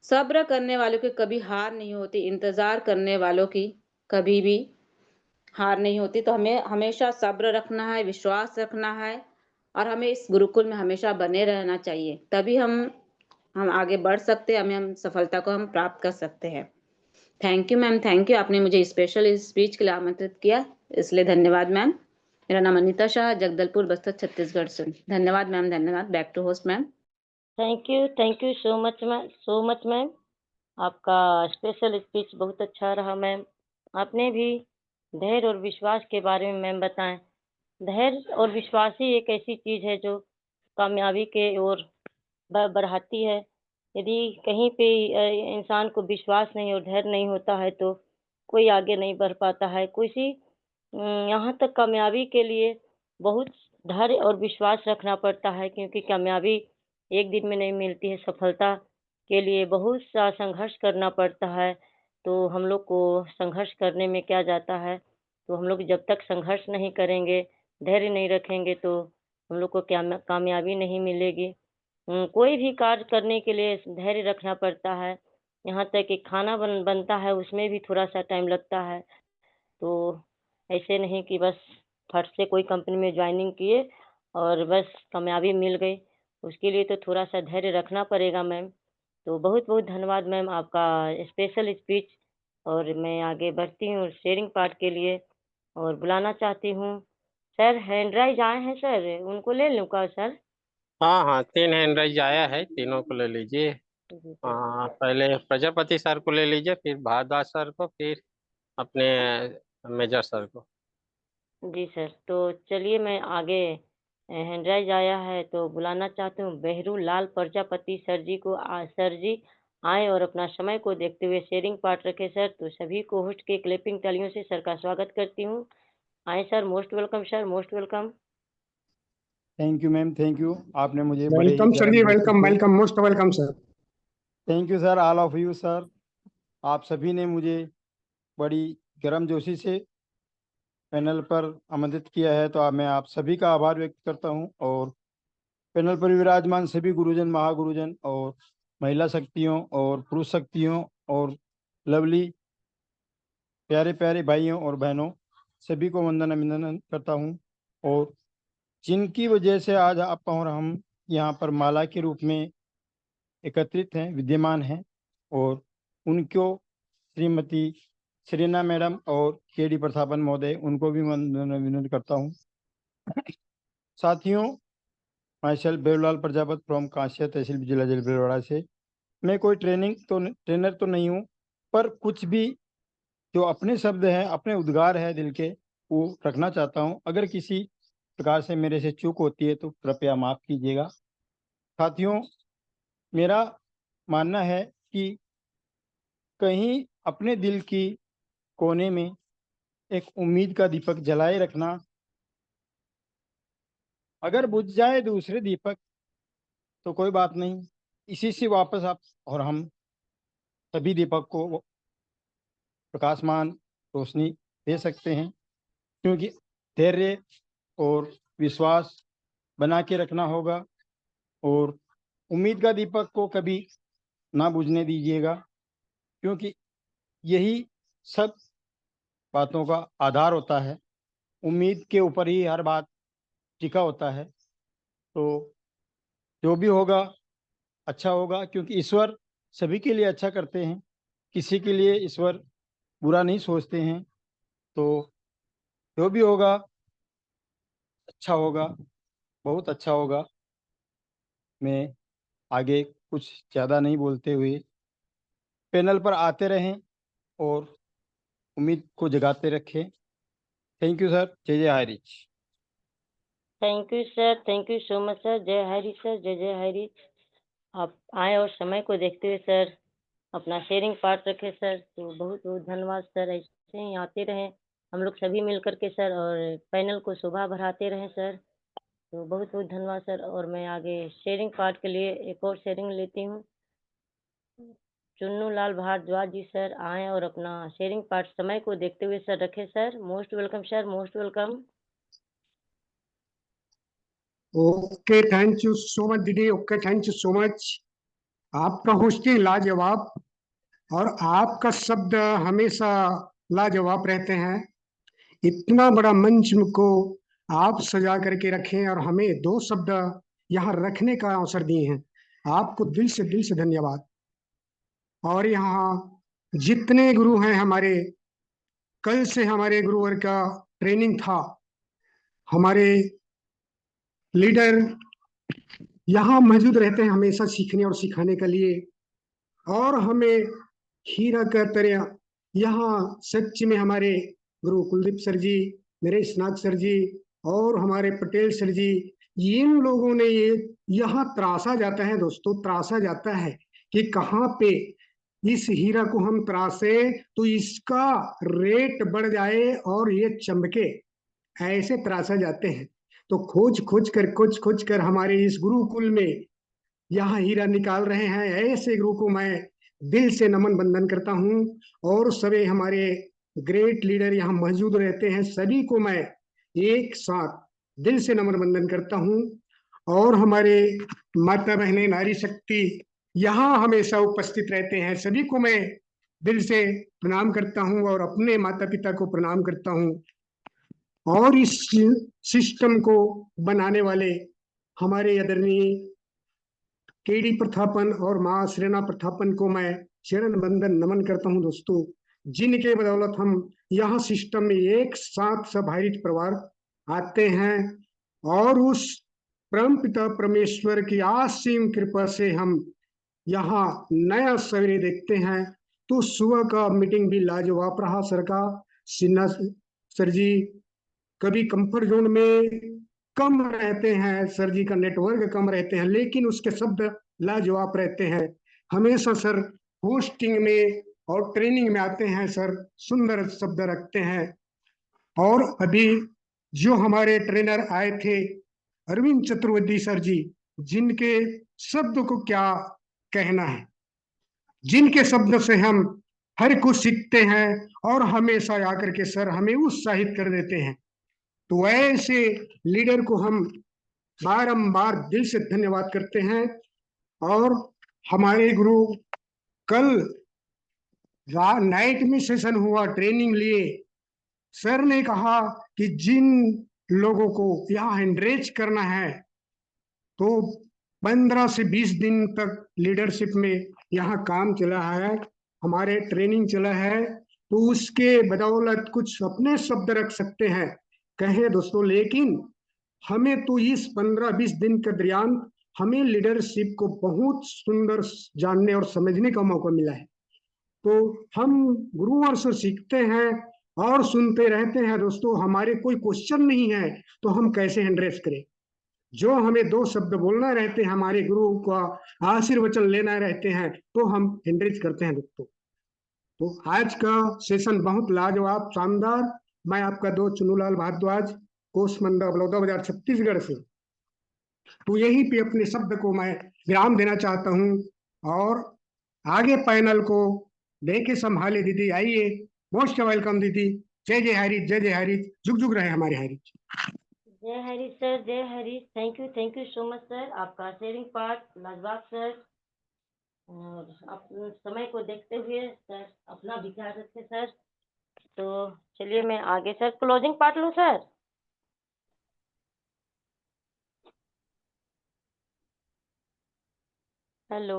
सब्र करने वालों की कभी हार नहीं होती, इंतजार करने वालों की कभी भी हार नहीं होती। तो हमें हमेशा सब्र रखना है, विश्वास रखना है, और हमें इस गुरुकुल में हमेशा बने रहना चाहिए। तभी हम आगे बढ़ सकते हैं, हमें हम सफलता को हम प्राप्त कर सकते हैं। Thank you ma'am, thank you. आपने मुझे स्पेशल इस स्पीच के लिए आमंत्रित किया, इसलिए धन्यवाद मैम। मेरा नाम अनीता शाह, जगदलपुर, बस्तर, छत्तीसगढ़ से। धन्यवाद मैम, धन्यवाद। Back to host ma'am. Thank you so much ma'am. आपका स्पेशल स्पीच बहुत अच्छा रहा मैम। आपने भी धैर्य और विश्वास के बारे में मैम बताएं। धैर्य और विश्वास ही एक ऐसी चीज है जो कामयाबी के ओर बढ़ाती है। यदि कहीं पे इंसान को विश्वास नहीं और धैर्य नहीं होता है तो कोई आगे नहीं बढ़ पाता है। यहाँ तक कामयाबी के लिए बहुत धैर्य और विश्वास रखना पड़ता है, क्योंकि कामयाबी एक दिन में नहीं मिलती है। सफलता के लिए बहुत सा संघर्ष करना पड़ता है। तो हम लोग को संघर्ष करने में क्या जाता है, तो हम लोग जब तक संघर्ष नहीं करेंगे, धैर्य नहीं रखेंगे, तो हम लोग को क्या कामयाबी नहीं मिलेगी। कोई भी कार्य करने के लिए धैर्य रखना पड़ता है। यहाँ तक कि खाना बनता है, उसमें भी थोड़ा-सा टाइम लगता है। तो ऐसे नहीं कि बस फट से कोई कंपनी में जॉइनिंग किए और बस कामयाबी मिल गई। उसके लिए तो थोड़ा-सा धैर्य रखना पड़ेगा मैम। तो बहुत-बहुत धन्यवाद मैम आपका स्पेशल स्पीच। और मैं आगे बढ़ती हूँ शेयरिंग पार्ट के लिए और बुलाना चाहती हूँ। सर हैंड राइज़ आए हैं सर, उनको ले लूँ क्या सर? हाँ हाँ, 3 हैंड राइज आया है, तीनों को ले लीजिए। जी सर। हाँ, पहले प्रजापति सर को ले लीजिए, फिर भारद्वाज सर को, फिर अपने मेजर सर को। जी सर, तो चलिए मैं आगे हैंड राइज़ आया है तो बुलाना चाहती हूँ बहरू लाल प्रजापति सर जी को। सर जी आएँ और अपना समय को देखते हुए शेयरिंग पार्ट रखें सर। तो सभी को होस्ट के क्लैपिंग तालियों से सर का स्वागत करती हूँ। आएँ sir, most welcome sir, most welcome. Thank you ma'am, thank you. आपने मुझे बड़े ही वेलकम सर जी, गर्मजोशी वेलकम से welcome, most welcome sir. Thank you sir, all of you sir. आप सभी ने मुझे बड़ी गर्मजोशी से पैनल पर आमंत्रित किया है, तो मैं आप सभी का आभार व्यक्त करता हूं। और पैनल पर विराजमान सभी गुरुजन, महागुरुजन और महिला शक्तियों और पुरुष शक्तियों और लवली प्यारे प्यारे भाइयों और बहनों, सभी को वंदन अभिनंदन करता हूं। और जिनकी वजह से आज आप और हम यहाँ पर माला के रूप में एकत्रित हैं, विद्यमान हैं, और उनको श्रीमती श्रीना मैडम और केडी प्रतापन महोदय, उनको भी वंदन अभिनंदन करता हूँ। साथियों, माइसेल्फ बेवलाल प्रजापत फ्रॉम कांसिया तहसील जिला जलपेड़वाड़ा से। मैं कोई ट्रेनर तो नहीं हूँ, पर कुछ भी जो अपने शब्द हैं, अपने उद्गार है दिल के, वो रखना चाहता हूँ। अगर किसी प्रकार से मेरे से चूक होती है तो कृपया माफ कीजिएगा। साथियों, मेरा मानना है कि कहीं अपने दिल की कोने में एक उम्मीद का दीपक जलाए रखना। अगर बुझ जाए दूसरे दीपक तो कोई बात नहीं, इसी से वापस आप और हम सभी दीपक को प्रकाशमान रोशनी दे सकते हैं। क्योंकि धैर्य और विश्वास बना के रखना होगा, और उम्मीद का दीपक को कभी ना बुझने दीजिएगा, क्योंकि यही सब बातों का आधार होता है। उम्मीद के ऊपर ही हर बात टिका होता है। तो जो भी होगा अच्छा होगा, क्योंकि ईश्वर सभी के लिए अच्छा करते हैं, किसी के लिए ईश्वर बुरा नहीं सोचते हैं। तो जो भी होगा अच्छा होगा, बहुत अच्छा होगा। मैं आगे कुछ ज़्यादा नहीं बोलते हुए पैनल पर आते रहें और उम्मीद को जगाते रखें। Thank you sir. जय जय Harish. Thank you sir, thank you so much sir. जय हरी सर, जय जय हरी। आप आए और समय को देखते हुए सर अपना शेयरिंग पार्ट रखे सर, तो बहुत बहुत धन्यवाद सर। ऐसे ही आते रहें हम लोग सभी मिल करके सर, और पैनल को शोभा बढ़ाते रहें सर। तो बहुत बहुत धन्यवाद सर। और मैं आगे शेयरिंग पार्ट के लिए एक और शेयरिंग लेती हूँ। चुन्नू लाल भारद्वाज जी सर आए और अपना शेयरिंग पार्ट समय को देखते हुए सर रखे sir. Most welcome sir, most welcome. Okay, thank you so much दीदी। Okay, thank you so much. आपका होस्टिंग लाजवाब और आपका शब्द हमेशा लाजवाब रहते हैं। इतना बड़ा मंच को आप सजा करके रखें और हमें दो शब्द यहाँ रखने का अवसर दिए हैं, आपको दिल से धन्यवाद। और यहाँ जितने गुरु हैं हमारे, कल से हमारे गुरुवर का ट्रेनिंग था, हमारे लीडर यहाँ मौजूद रहते हैं हमेशा सीखने और सिखाने के लिए, और हमें हीरा का तरह यहाँ सच में हमारे गुरु कुलदीप सर जी, नरेश नाग सर जी और हमारे पटेल सर जी, इन लोगों ने ये यहाँ त्रासा जाता है दोस्तों, त्रासा जाता है कि कहाँ पे इस हीरा को हम त्रासे तो इसका रेट बढ़ जाए और ये चमके, ऐसे त्रासा जाते हैं। तो खोज कर हमारे इस गुरुकुल में यहाँ हीरा निकाल रहे हैं। ऐसे गुरु को मैं दिल से नमन बंदन करता हूँ। और सभी हमारे ग्रेट लीडर यहाँ मौजूद रहते हैं, सभी को मैं एक साथ दिल से नमन बंदन करता हूँ। और हमारे माता बहनें नारी शक्ति यहाँ हमेशा उपस्थित रहते हैं, सभी को मैं दिल से प्रणाम करता हूँ और अपने माता पिता को प्रणाम करता हूँ। और इस सिस्टम को बनाने वाले हमारे आदरणीय केडी प्रथापन और माँ श्रेना प्रथापन को मैं चरण बंदन नमन करता हूं दोस्तों, जिनके बदौलत हम यहाँ सिस्टम में एक साथ सब हरित परिवार आते हैं। और उस परम पिता परमेश्वर की असीम कृपा से हम यहाँ नया सवेरे देखते हैं। तो सुबह का मीटिंग भी लाजवाब रहा सर का। सिन्हा सर जी कभी कंफर्ट जोन में कम रहते हैं, सर जी का नेटवर्क कम रहते हैं, लेकिन उसके शब्द लाजवाब रहते हैं। हमेशा सर होस्टिंग में और ट्रेनिंग में आते हैं, सर सुंदर शब्द रखते हैं। और अभी जो हमारे ट्रेनर आए थे अरविंद चतुर्वेदी सर जी, जिनके शब्द को क्या कहना है, जिनके शब्द से हम हर कुछ सीखते हैं और हमेशा आकर के सर हमें उत्साहित कर देते हैं। तो ऐसे लीडर को हम बारंबार दिल से धन्यवाद करते हैं। और हमारे गुरु कल नाइट में सेशन हुआ, ट्रेनिंग लिए, सर ने कहा कि जिन लोगों को यहाँ एनरेज करना है तो 15 से 20 दिन तक लीडरशिप में यहाँ काम चला है, हमारे ट्रेनिंग चला है, तो उसके बदौलत कुछ अपने शब्द रख सकते हैं कहे दोस्तों। लेकिन हमें तो इस 15-20 दिन के दरमियान हमें लीडरशिप को बहुत सुंदर जानने और समझने का मौका मिला है। तो हम गुरुवर से सीखते हैं और सुनते रहते हैं दोस्तों। हमारे कोई क्वेश्चन नहीं है तो हम कैसे एड्रेस करें। जो हमें दो शब्द बोलना रहते हैं, हमारे गुरु का आशीर्वचन लेना रहते हैं, तो हम एड्रेस करते हैं दोस्तों। तो आज का सेशन बहुत लाजवाब शानदार। मैं आपका दोस्त चुन्नूलाल भारद्वाज, कोस्ट मंडल बलौदा बाजार छत्तीसगढ़ से, तो यहीं पे अपने शब्द को मैं विराम देना चाहता हूं। और आगे पैनल को लेके संभाले दीदी, आइए। मोस्ट वेलकम दीदी। जय जय हरीश, जय जय हरीश, जुग जुग रहे हमारे हरीश। जय हरी सर, जय Hari. Thank you so much sir. आपका शेयरिंग पार्ट लाजवाब सर। और आप समय को देखते हुए सर अपना विचार रखें सर। तो चलिए मैं आगे सर क्लोजिंग पार्ट लूँ सर। हेलो।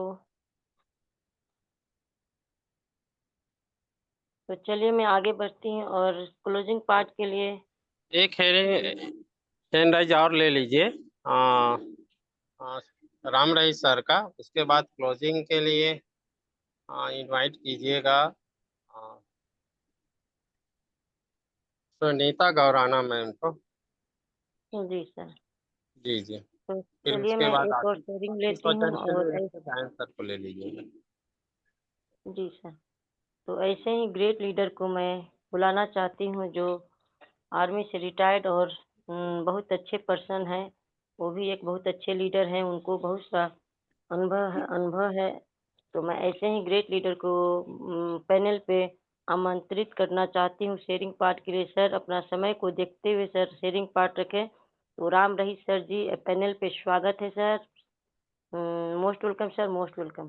तो चलिए मैं आगे बढ़ती हूँ और क्लोजिंग पार्ट के लिए एक हैंड राइज और ले लीजिए राम रहीस सर का। उसके बाद क्लोजिंग के लिए इनवाइट कीजिएगा सुनीता गौराना मैम को। जी सर। जी जी। तो फिर चलिए उसके मैं बाद एक और आशीष शेयरिंग आशीष लेती हूँ आचार्य के और लिए गायन सर को ले लीजिएगा। जी सर। तो ऐसे ही ग्रेट लीडर को मैं बुलाना चाहती हूँ जो आर्मी से रिटायर्ड और बहुत अच्छे पर्सन है। वो भी एक बहुत अच्छे लीडर हैं, उनको बहुत सा अनुभव है। तो मैं ऐसे ही ग्रेट लीडर को पैनल पे आमंत्रित करना चाहती हूँ शेयरिंग पार्ट के लिए। सर अपना समय को देखते हुए सर शेयरिंग पार्ट रखें। तो राम रहीस सर जी पैनल पे स्वागत है sir. Most welcome sir, most welcome.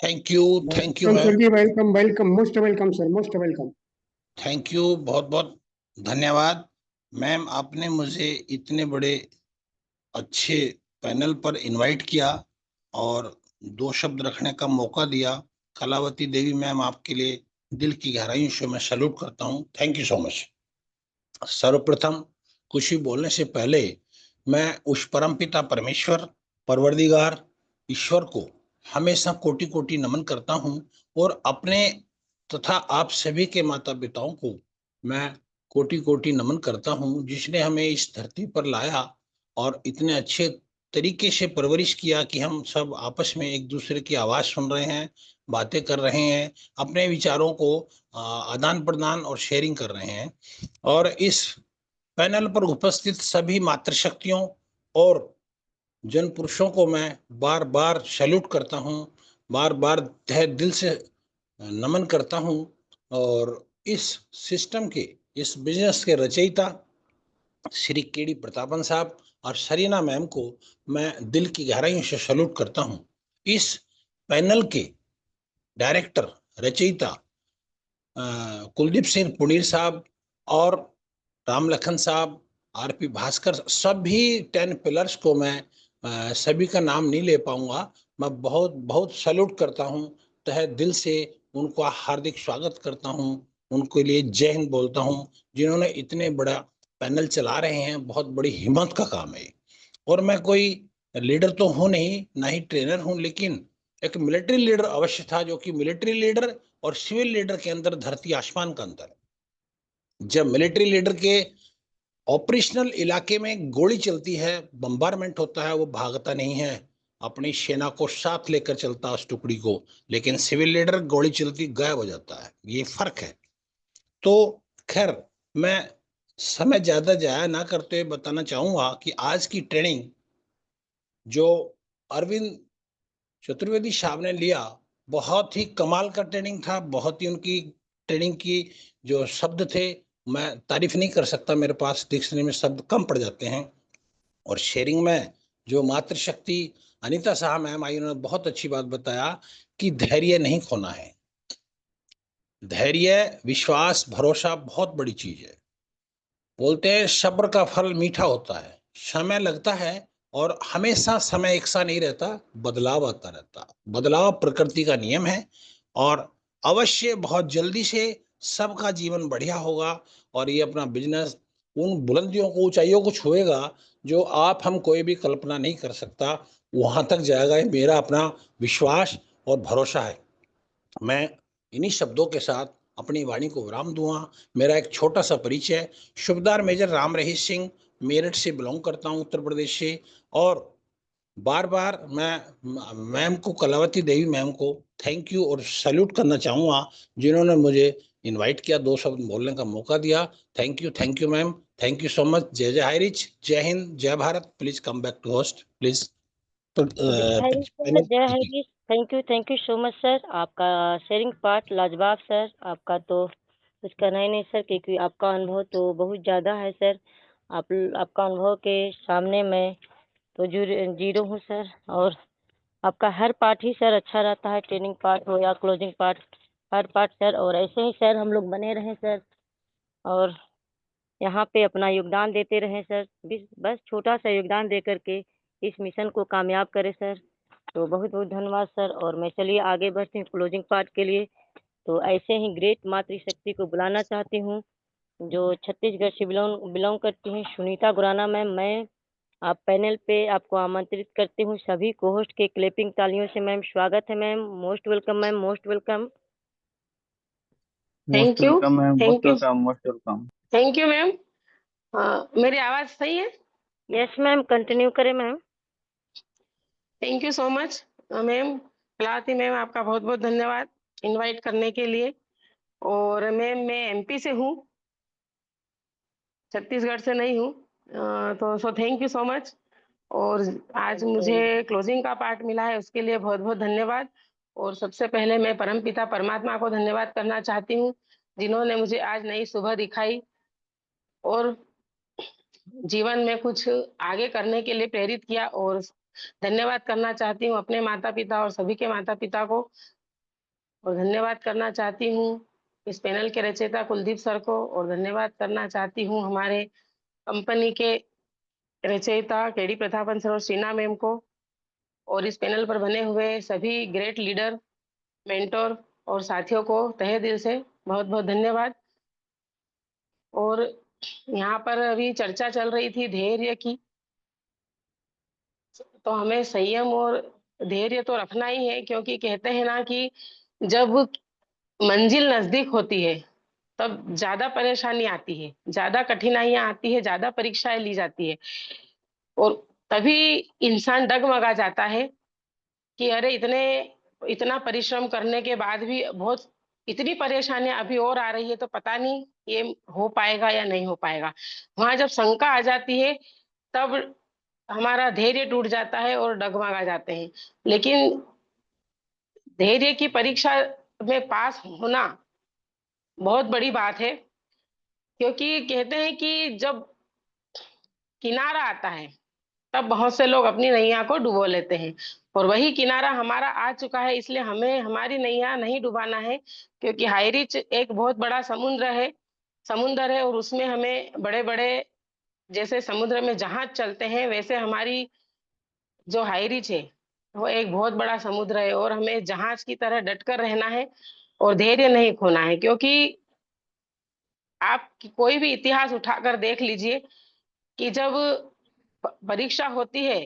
Thank you welcome ma'am. Sir ji, welcome welcome, most welcome sir, most welcome. Thank you, बहुत बहुत धन्यवाद मैम। आपने मुझे इतने बड़े अच्छे पैनल पर इनवाइट किया और दो शब्द रखने का मौका दिया। कलावती देवी मैम, आपके लिए दिल की गहराइयों से मैं सैल्यूट करता हूँ। Thank you so much. सर्वप्रथम कुछ ही बोलने से पहले मैं उस परमपिता परमेश्वर परवरदिगार ईश्वर को हमेशा कोटि कोटि नमन करता हूँ और अपने तथा आप सभी के माता पिताओं को मैं कोटि कोटि नमन करता हूँ, जिसने हमें इस धरती पर लाया और इतने अच्छे तरीके से परवरिश किया कि हम सब आपस में एक दूसरे की आवाज सुन रहे हैं, बातें कर रहे हैं, अपने विचारों को आदान प्रदान और शेयरिंग कर रहे हैं। और इस पैनल पर उपस्थित सभी मातृशक्तियों और जन पुरुषों को मैं बार बार सैल्यूट करता हूँ, बार बार तहे दिल से नमन करता हूँ। और इस सिस्टम के, इस बिजनेस के रचयिता श्री केडी प्रतापन साहब और सरीना मैम को मैं दिल की गहराइयों से सैल्यूट करता हूँ। इस पैनल के डायरेक्टर रचयिता कुलदीप सिंह पुनीर साहब और राम लखन साहब, आरपी भास्कर, सभी 10 पिलर्स को मैं सभी का नाम नहीं ले पाऊंगा। मैं बहुत बहुत सैल्यूट करता हूं, तहे दिल से उनको हार्दिक स्वागत करता हूं, उनके लिए जय हिंद बोलता हूं, जिन्होंने इतने बड़ा पैनल चला रहे हैं। बहुत बड़ी हिम्मत का काम है। और मैं कोई लीडर तो हूं नहीं, ना ही ट्रेनर हूं, लेकिन एक मिलिट्री लीडर अवश्य था, जो कि मिलिट्री लीडर और सिविल लीडर के अंदर धरती आसमान का अंतर है। जब मिलिट्री लीडर के ऑपरेशनल इलाके में गोली चलती है, बम्बारमेंट होता है, वो भागता नहीं है, अपनी सेना को साथ लेकर चलता है उस टुकड़ी को। लेकिन सिविल लीडर गोली चलती गायब हो जाता है, ये फर्क है। तो खैर, मैं समय ज्यादा जाया ना करते हुए बताना चाहूंगा कि आज की ट्रेनिंग जो अरविंद चतुर्वेदी साहब ने लिया, बहुत ही कमाल का ट्रेनिंग था। बहुत ही उनकी ट्रेनिंग की जो शब्द थे, मैं तारीफ नहीं कर सकता, मेरे पास डिक्शनरी में शब्द कम पड़ जाते हैं। और शेयरिंग में जो मातृशक्ति अनीता साहब मैम आई, उन्होंने बहुत अच्छी बात बताया कि धैर्य नहीं खोना है। धैर्य, विश्वास, भरोसा बहुत बड़ी चीज है। बोलते हैं सब्र का फल मीठा होता है, समय लगता है और हमेशा समय एक सा नहीं रहता, बदलाव आता रहता। बदलाव प्रकृति का नियम है और अवश्य बहुत जल्दी से सबका जीवन बढ़िया होगा और ये अपना बिजनेस उन बुलंदियों को, ऊंचाइयों को छुएगा जो आप हम कोई भी कल्पना नहीं कर सकता। वहां तक जाएगा, ये मेरा अपना विश्वास और भरोसा है। मैं इन्हीं शब्दों के साथ अपनी वाणी को विराम दूंगा। मेरा एक छोटा सा परिचय, सूबेदार मेजर राम रहीस सिंह, मेरठ से बिलोंग करता हूं, उत्तर प्रदेश से। और बार बार मैं मैम को, कलावती देवी मैम को थैंक यू और सैल्यूट करना चाहूंगा, जिन्होंने मुझे इनवाइट किया, दो शब्द बोलने का मौका दिया। Thank you ma'am, thank you so much. जय जय हाई रिच, जय हिंद, जय Bharat. Please come back to host please. जय हरी सर, जय Hari. Thank you so much sir. आपका शेयरिंग पार्ट लाजवाब सर। आपका तो कुछ कहना ही नहीं सर, क्योंकि आपका अनुभव तो बहुत ज़्यादा है सर। आपका अनुभव के सामने मैं तो जीरो हूँ सर। और आपका हर पार्ट ही सर अच्छा रहता है, ट्रेनिंग पार्ट हो या क्लोजिंग पार्ट, हर पार्ट सर। और ऐसे ही सर हम लोग बने रहें सर और यहाँ पे अपना योगदान देते रहें सर। बस छोटा सा योगदान दे करके इस मिशन को कामयाब करें सर। तो बहुत-बहुत धन्यवाद सर। और मैं चलिए आगे बढ़ते हैं क्लोजिंग पार्ट के लिए। तो ऐसे ही ग्रेट मातृशक्ति को बुलाना चाहती हूँ, जो छत्तीसगढ़ से बिलॉन्ग करती हैं, सुनीता गुराना मैम। मैं आप पैनल पे आपको आमंत्रित करती हूँ। सभी को-होस्ट के क्लैपिंग तालियों से मैम स्वागत है ma'am. Most welcome ma'am, most welcome. Most welcome ma'am, most thank you welcome, most welcome. Thank you ma'am. मेरी आवाज सही है? यस मैम, कंटिन्यू करें ma'am. Thank you so much ma'am. Kalavati ma'am, आपका बहुत बहुत धन्यवाद इनवाइट करने के लिए। और मैम, मैं एमपी से हूँ, छत्तीसगढ़ से नहीं हूँ। तो थैंक यू सो मच। और आज मुझे क्लोजिंग का पार्ट मिला है, उसके लिए बहुत बहुत धन्यवाद। और सबसे पहले मैं परमपिता परमात्मा को धन्यवाद करना चाहती हूँ, जिन्होंने मुझे आज नई सुबह दिखाई और जीवन में कुछ आगे करने के लिए प्रेरित किया। और धन्यवाद करना चाहती हूँ अपने माता पिता और सभी के माता पिता को। और धन्यवाद करना चाहती हूँ इस पैनल के रचयिता कुलदीप सर को। और धन्यवाद करना चाहती हूँ हमारे कंपनी के रचयिता केडी प्रतापन सर और शीना मैम को। और इस पैनल पर बने हुए सभी ग्रेट लीडर, मेंटोर और साथियों को तहे दिल से बहुत बहुत धन्यवाद। और यहाँ पर अभी चर्चा चल रही थी धैर्य की, तो हमें संयम और धैर्य तो रखना ही है, क्योंकि कहते हैं ना कि जब मंजिल नजदीक होती है तब ज्यादा परेशानी आती है, ज्यादा कठिनाइयां आती है, ज्यादा परीक्षाएं ली जाती है। और तभी इंसान डगमगा जाता है कि अरे इतना परिश्रम करने के बाद भी बहुत इतनी परेशानियां अभी और आ रही है, तो पता नहीं ये हो पाएगा या नहीं हो पाएगा। वहां जब शंका आ जाती है तब हमारा धैर्य टूट जाता है और डगमगा जाते हैं। लेकिन धैर्य की परीक्षा में पास होना बहुत बड़ी बात है, क्योंकि कहते हैं कि जब किनारा आता है तब बहुत से लोग अपनी नैया को डुबो लेते हैं। और वही किनारा हमारा आ चुका है, इसलिए हमें हमारी नैया नहीं डुबाना है, क्योंकि हाई रिच एक बहुत बड़ा समुंदर है। और उसमें हमें बड़े बड़े, जैसे समुद्र में जहाज चलते हैं, वैसे हमारी जो हाई रिच है वो एक बहुत बड़ा समुद्र है। और हमें जहाज की तरह डटकर रहना है और धैर्य नहीं खोना है, क्योंकि आप कोई भी इतिहास उठाकर देख लीजिए कि जब परीक्षा होती है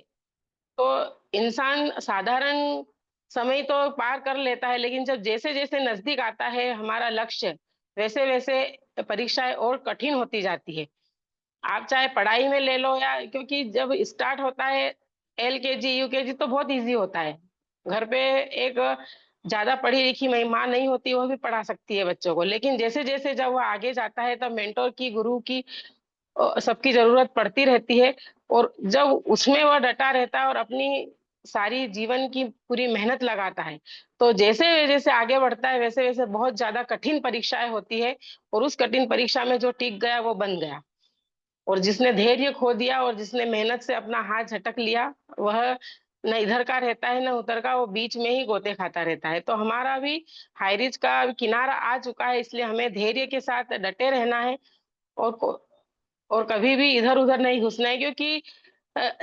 तो इंसान साधारण समय तो पार कर लेता है, लेकिन जब जैसे जैसे नजदीक आता है हमारा लक्ष्य, वैसे वैसे परीक्षाएं और कठिन होती जाती है। आप चाहे पढ़ाई में ले लो, या क्योंकि जब स्टार्ट होता है एलकेजी यूकेजी तो बहुत इजी होता है। घर पे एक ज्यादा पढ़ी लिखी माँ नहीं होती, वो भी पढ़ा सकती है बच्चों को। लेकिन जैसे जैसे जब वो आगे जाता है तब मेंटोर की, गुरु की, सबकी जरूरत पड़ती रहती है। और जब उसमें वह डटा रहता है और अपनी सारी जीवन की पूरी मेहनत लगाता है, तो जैसे जैसे आगे बढ़ता है वैसे वैसे बहुत ज्यादा कठिन परीक्षाएं होती है। और उस कठिन परीक्षा में जो टिक गया वो बन गया, और जिसने धैर्य खो दिया और जिसने मेहनत से अपना हाथ झटक लिया, वह न इधर का रहता है न उधर का, वो बीच में ही गोते खाता रहता है। तो हमारा भी हाई रिच का किनारा आ चुका है, इसलिए हमें धैर्य के साथ डटे रहना है। और और कभी भी इधर उधर नहीं घुसना है, क्योंकि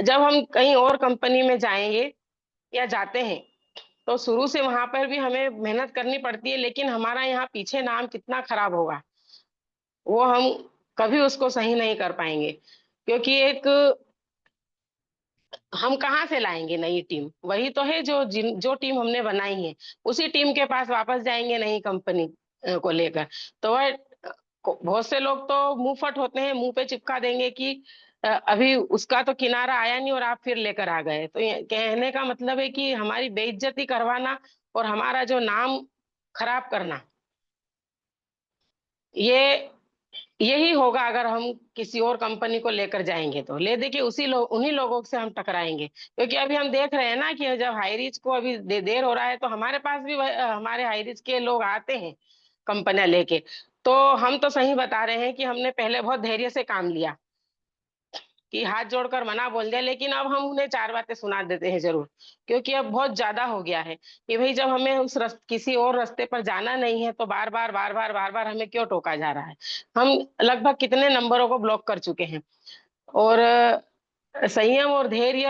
जब हम कहीं और कंपनी में जाएंगे या जाते हैं तो शुरू से वहां पर भी हमें मेहनत करनी पड़ती है, लेकिन हमारा यहाँ पीछे नाम कितना खराब होगा वो हम कभी उसको सही नहीं कर पाएंगे। क्योंकि एक हम कहाँ से लाएंगे नई टीम? वही तो है जो टीम हमने बनाई है, उसी टीम के पास वापस जाएंगे नई कंपनी को लेकर। तो वह बहुत से लोग तो मुंहफट होते हैं, मुंह पे चिपका देंगे कि अभी उसका तो किनारा आया नहीं और आप फिर लेकर आ गए। तो ये कहने का मतलब है कि हमारी बेइज्जती करवाना और हमारा जो नाम खराब करना, ये यही होगा अगर हम किसी और कंपनी को लेकर जाएंगे। तो ले देखिए उन्हीं लोगों से हम टकराएंगे। क्योंकि अभी हम देख रहे हैं ना कि जब हाई रिच को अभी देर हो रहा है, तो हमारे पास भी हमारे हाई रिच के लोग आते हैं कंपनियां लेके। तो हम तो सही बता रहे हैं कि हमने पहले बहुत धैर्य से काम लिया कि हाथ जोड़कर मना बोल दिया, लेकिन अब हम उन्हें 4 बातें सुना देते हैं जरूर। क्योंकि अब बहुत ज्यादा हो गया है कि भाई जब हमें किसी और रास्ते पर जाना नहीं है तो बार बार हमें क्यों टोका जा रहा है। हम लगभग कितने नंबरों को ब्लॉक कर चुके हैं। और संयम और धैर्य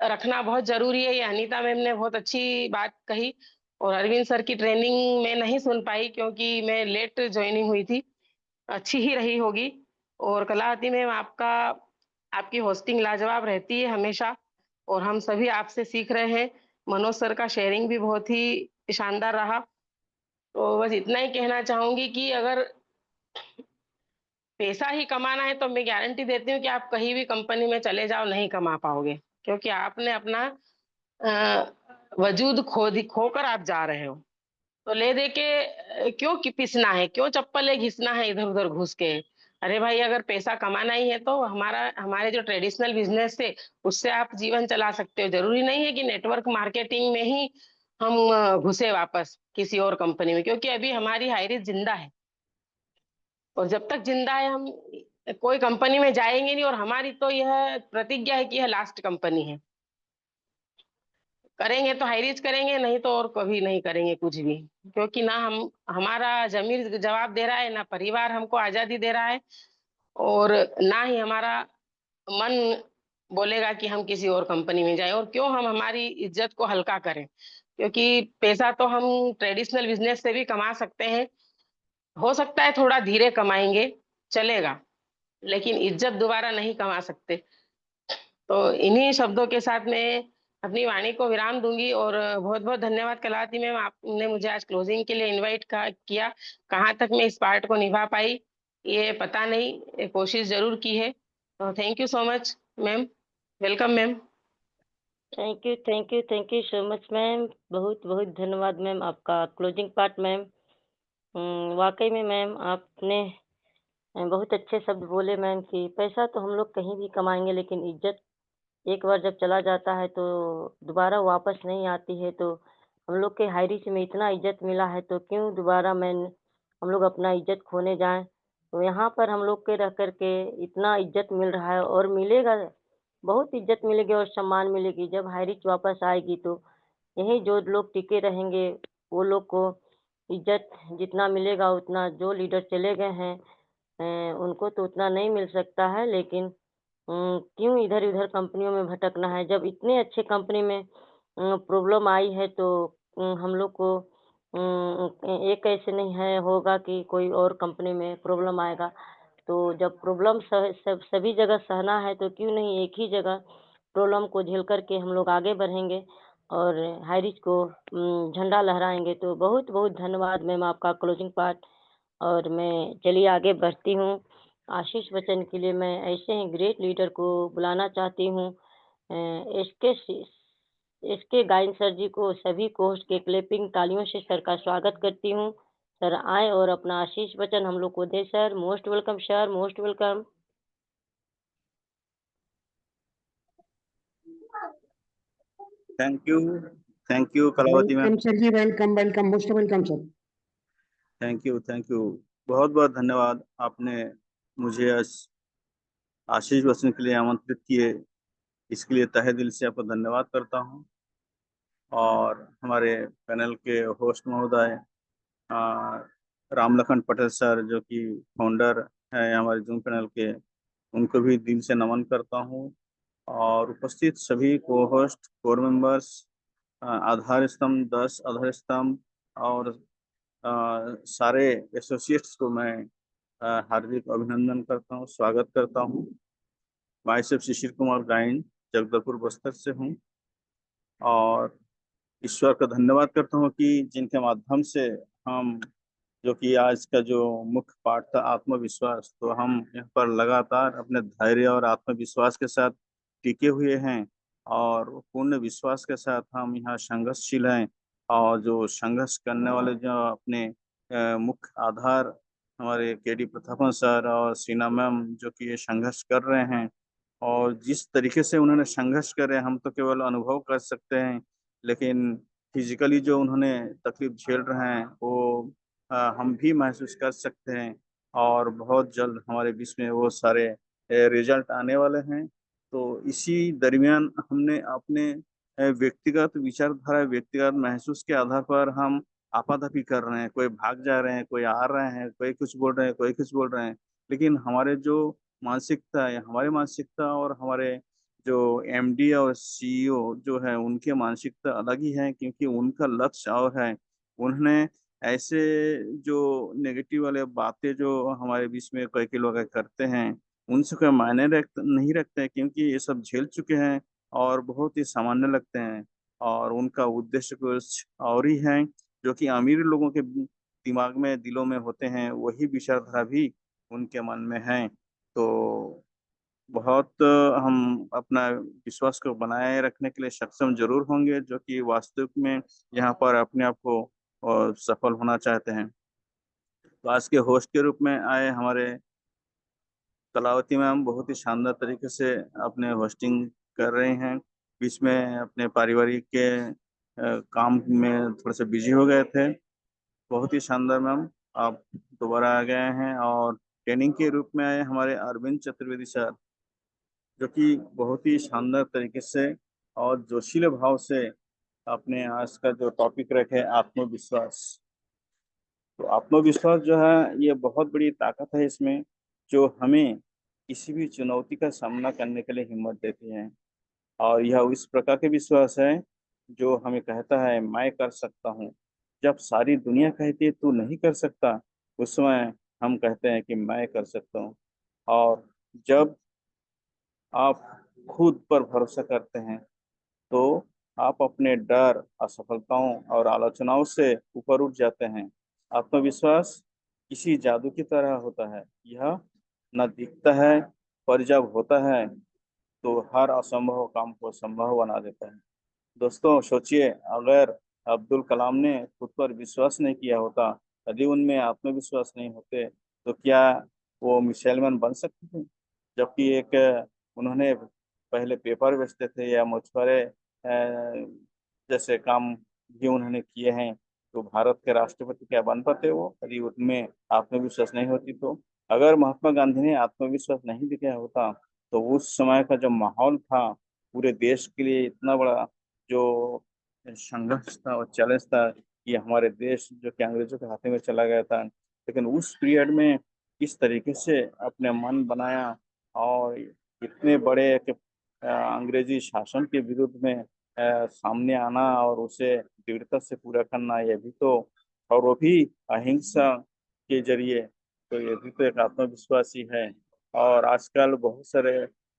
रखना बहुत जरूरी है। ये अनीता मैम ने बहुत अच्छी बात कही। और अरविंद सर की ट्रेनिंग में नहीं सुन पाई क्योंकि मैं लेट ज्वाइनिंग हुई थी, अच्छी ही रही होगी। और कलावती मैम आपकी होस्टिंग लाजवाब रहती है हमेशा, और हम सभी आपसे सीख रहे हैं। मनोज सर का शेयरिंग भी बहुत ही शानदार रहा। तो बस इतना ही कहना चाहूंगी कि अगर पैसा ही कमाना है तो मैं गारंटी देती हूँ कि आप कहीं भी कंपनी में चले जाओ नहीं कमा पाओगे, क्योंकि आपने अपना वजूद खोकर आप जा रहे हो। तो ले दे के क्यों पिसना है, क्यों चप्पलें घिसना है इधर उधर घुस के। अरे भाई, अगर पैसा कमाना ही है तो हमारे जो ट्रेडिशनल बिजनेस थे उससे आप जीवन चला सकते हो। जरूरी नहीं है कि नेटवर्क मार्केटिंग में ही हम घुसे वापस किसी और कंपनी में, क्योंकि अभी हमारी हाइरिस जिंदा है। और जब तक जिंदा है हम कोई कंपनी में जाएंगे नहीं, और हमारी तो यह प्रतिज्ञा है कि यह लास्ट कंपनी है। करेंगे तो हाईरीच करेंगे, नहीं तो और कभी नहीं करेंगे कुछ भी। क्योंकि ना हमारा जमीर जवाब दे रहा है, ना परिवार हमको आजादी दे रहा है, और ना ही हमारा मन बोलेगा कि हम किसी और कंपनी में जाएं। और क्यों हम हमारी इज्जत को हल्का करें, क्योंकि पैसा तो हम ट्रेडिशनल बिजनेस से भी कमा सकते हैं। हो सकता है थोड़ा धीरे कमाएंगे, चलेगा, लेकिन इज्जत दोबारा नहीं कमा सकते। तो इन्हीं शब्दों के साथ मैं अपनी वाणी को विराम दूंगी। और बहुत बहुत धन्यवाद कलावती मैम, आपने मुझे आज क्लोजिंग के लिए इनवाइट किया। कहाँ तक मैं इस पार्ट को निभा पाई ये पता नहीं, कोशिश जरूर की है। तो thank you so much ma'am, welcome ma'am. Thank you, thank you, thank you so much ma'am. बहुत बहुत धन्यवाद मैम आपका क्लोजिंग पार्ट मैम। वाकई में मैम आपने बहुत अच्छे शब्द बोले मैम कि पैसा तो हम लोग कहीं भी कमाएंगे, लेकिन इज्जत एक बार जब चला जाता है तो दोबारा वापस नहीं आती है। तो हम लोग के हाइरिच में इतना इज्जत मिला है तो क्यों दोबारा हम लोग अपना इज्जत खोने जाएं। तो यहाँ पर हम लोग के रह कर के इतना इज्जत मिल रहा है और मिलेगा, बहुत इज्जत मिलेगी और सम्मान मिलेगी। जब हाइरिच वापस आएगी तो यही जो लोग टिके रहेंगे वो लोग को इज्जत जितना मिलेगा उतना जो लीडर चले गए हैं उनको तो उतना नहीं मिल सकता है। लेकिन क्यों इधर-उधर कंपनियों में भटकना है, जब इतने अच्छे कंपनी में प्रॉब्लम आई है तो हम लोग को ये कैसे नहीं है होगा कि कोई और कंपनी में प्रॉब्लम आएगा। तो जब प्रॉब्लम सभी जगह सहना है तो क्यों नहीं एक ही जगह प्रॉब्लम को झेल कर के हम लोग आगे बढ़ेंगे और हाइरिच को झंडा लहराएँगे। तो बहुत-बहुत धन्यवाद मैम आपका क्लोजिंग पार्ट। और मैं चलिए आगे बढ़ती हूँ। आशीष वचन के लिए मैं ऐसे ही ग्रेट लीडर को बुलाना चाहती हूँ। एसके गायन सर जी को सभी को होस्ट के क्लैपिंग तालियों से सर का स्वागत करती हूँ। सर आए और अपना आशीष वचन हम लोग को दे sir. Most welcome sir, most welcome. Thank you Kalavati ma'am. Welcome sir ji, welcome welcome, most welcome sir. Thank you बहुत बहुत धन्यवाद। आपने मुझे आशीष वचन के लिए आमंत्रित किए, इसके लिए तहे दिल से आपका धन्यवाद करता हूँ। और हमारे पैनल के होस्ट महोदय रामलखन पटेल सर जो कि फाउंडर है हमारे जूम पैनल के, उनको भी दिल से नमन करता हूँ। और उपस्थित सभी को होस्ट, कोर मेंबर्स, आधार स्तंभ 10 आधार स्तंभ और सारे एसोसिएट्स को मैं हार्दिक अभिनंदन करता हूँ, स्वागत करता हूँ। मैं सिर्फ शिशिर कुमार गाइन जगदलपुर बस्तर से हूँ और ईश्वर का धन्यवाद करता हूँ कि जिनके माध्यम से हम, जो कि आज का जो मुख्य पाठ था आत्मविश्वास, तो हम यहाँ पर लगातार अपने धैर्य और आत्मविश्वास के साथ टिके हुए हैं और पूर्ण विश्वास के साथ हम यहाँ संघर्षशील हैं। और जो संघर्ष करने वाले जो अपने मुख्य आधार हमारे केडी प्रतापन सर और सीना मैम जो कि ये संघर्ष कर रहे हैं, और जिस तरीके से उन्होंने संघर्ष करे हम तो केवल अनुभव कर सकते हैं, लेकिन फिजिकली जो उन्होंने तकलीफ झेल रहे हैं वो हम भी महसूस कर सकते हैं। और बहुत जल्द हमारे बीच में वो सारे रिजल्ट आने वाले हैं। तो इसी दरमियान हमने अपने व्यक्तिगत विचारधारा, व्यक्तिगत महसूस के आधार पर हम आपाधापी कर रहे हैं, कोई भाग जा रहे हैं, कोई आ रहे हैं, कोई कुछ बोल रहे हैं, कोई कुछ बोल रहे हैं। लेकिन हमारे जो मानसिकता है, हमारी मानसिकता और हमारे जो एमडी और सीईओ जो है उनके मानसिकता अलग ही है, क्योंकि उनका लक्ष्य और है। उन्होंने ऐसे जो नेगेटिव वाले बातें जो हमारे बीच में कई कई लोग करते हैं, उनसे कोई मायने नहीं रखते हैं, क्योंकि ये सब झेल चुके हैं और बहुत ही सामान्य लगते हैं। और उनका उद्देश्य कुछ और ही है, जो कि अमीर लोगों के दिमाग में दिलों में होते हैं, वही विचारधारा भी उनके मन में है। तो बहुत हम अपना विश्वास को बनाए रखने के लिए सक्षम जरूर होंगे, जो कि वास्तविक में यहाँ पर अपने आप को सफल होना चाहते हैं। तो आज के होस्ट के रूप में आए हमारे कलावती मैम बहुत ही शानदार तरीके से अपने होस्टिंग कर रहे हैं। बीच में अपने पारिवारिक के काम में थोड़े से बिजी हो गए थे। बहुत ही शानदार मैम, आप दोबारा आ गए हैं। और ट्रेनिंग के रूप में आए हमारे अरविंद चतुर्वेदी सर, जो कि बहुत ही शानदार तरीके से और जोशीले भाव से अपने आज का जो टॉपिक रखे आत्मविश्वास। तो आत्मविश्वास जो है ये बहुत बड़ी ताकत है इसमें, जो हमें किसी भी चुनौती का सामना करने के लिए हिम्मत देती है। और यह इस प्रकार के विश्वास है जो हमें कहता है मैं कर सकता हूँ। जब सारी दुनिया कहती है तू नहीं कर सकता, उस समय हम कहते हैं कि मैं कर सकता हूँ। और जब आप खुद पर भरोसा करते हैं तो आप अपने डर, असफलताओं और आलोचनाओं से ऊपर उठ जाते हैं। आत्मविश्वास किसी जादू की तरह होता है। यह न दिखता है, पर जब होता है तो हर असंभव काम को संभव बना देता है। दोस्तों सोचिए, अगर अब्दुल कलाम ने खुद पर विश्वास नहीं किया होता, यदि उनमें आत्मविश्वास नहीं होते, तो क्या वो मिसाइल मैन बन सकते थे? जबकि एक उन्होंने पहले पेपर बेचते थे या मछुआरे जैसे काम भी उन्होंने किए हैं। तो भारत के राष्ट्रपति क्या बन पाते वो, यदि उनमें आत्मविश्वास नहीं होती तो? अगर महात्मा गांधी ने आत्मविश्वास नहीं दिखाया होता, तो उस समय का जो माहौल था पूरे देश के लिए इतना बड़ा जो संघर्ष था और चैलेंज था कि हमारे देश जो कि अंग्रेजों के हाथों में चला गया था, लेकिन उस पीरियड में किस तरीके से अपने मन बनाया और इतने बड़े एक अंग्रेजी शासन के विरुद्ध में सामने आना और उसे दृढ़ता से पूरा करना, ये भी तो, और वो भी अहिंसा के जरिए, तो ये भी तो एक आत्मविश्वास ही है। और आजकल बहुत सारे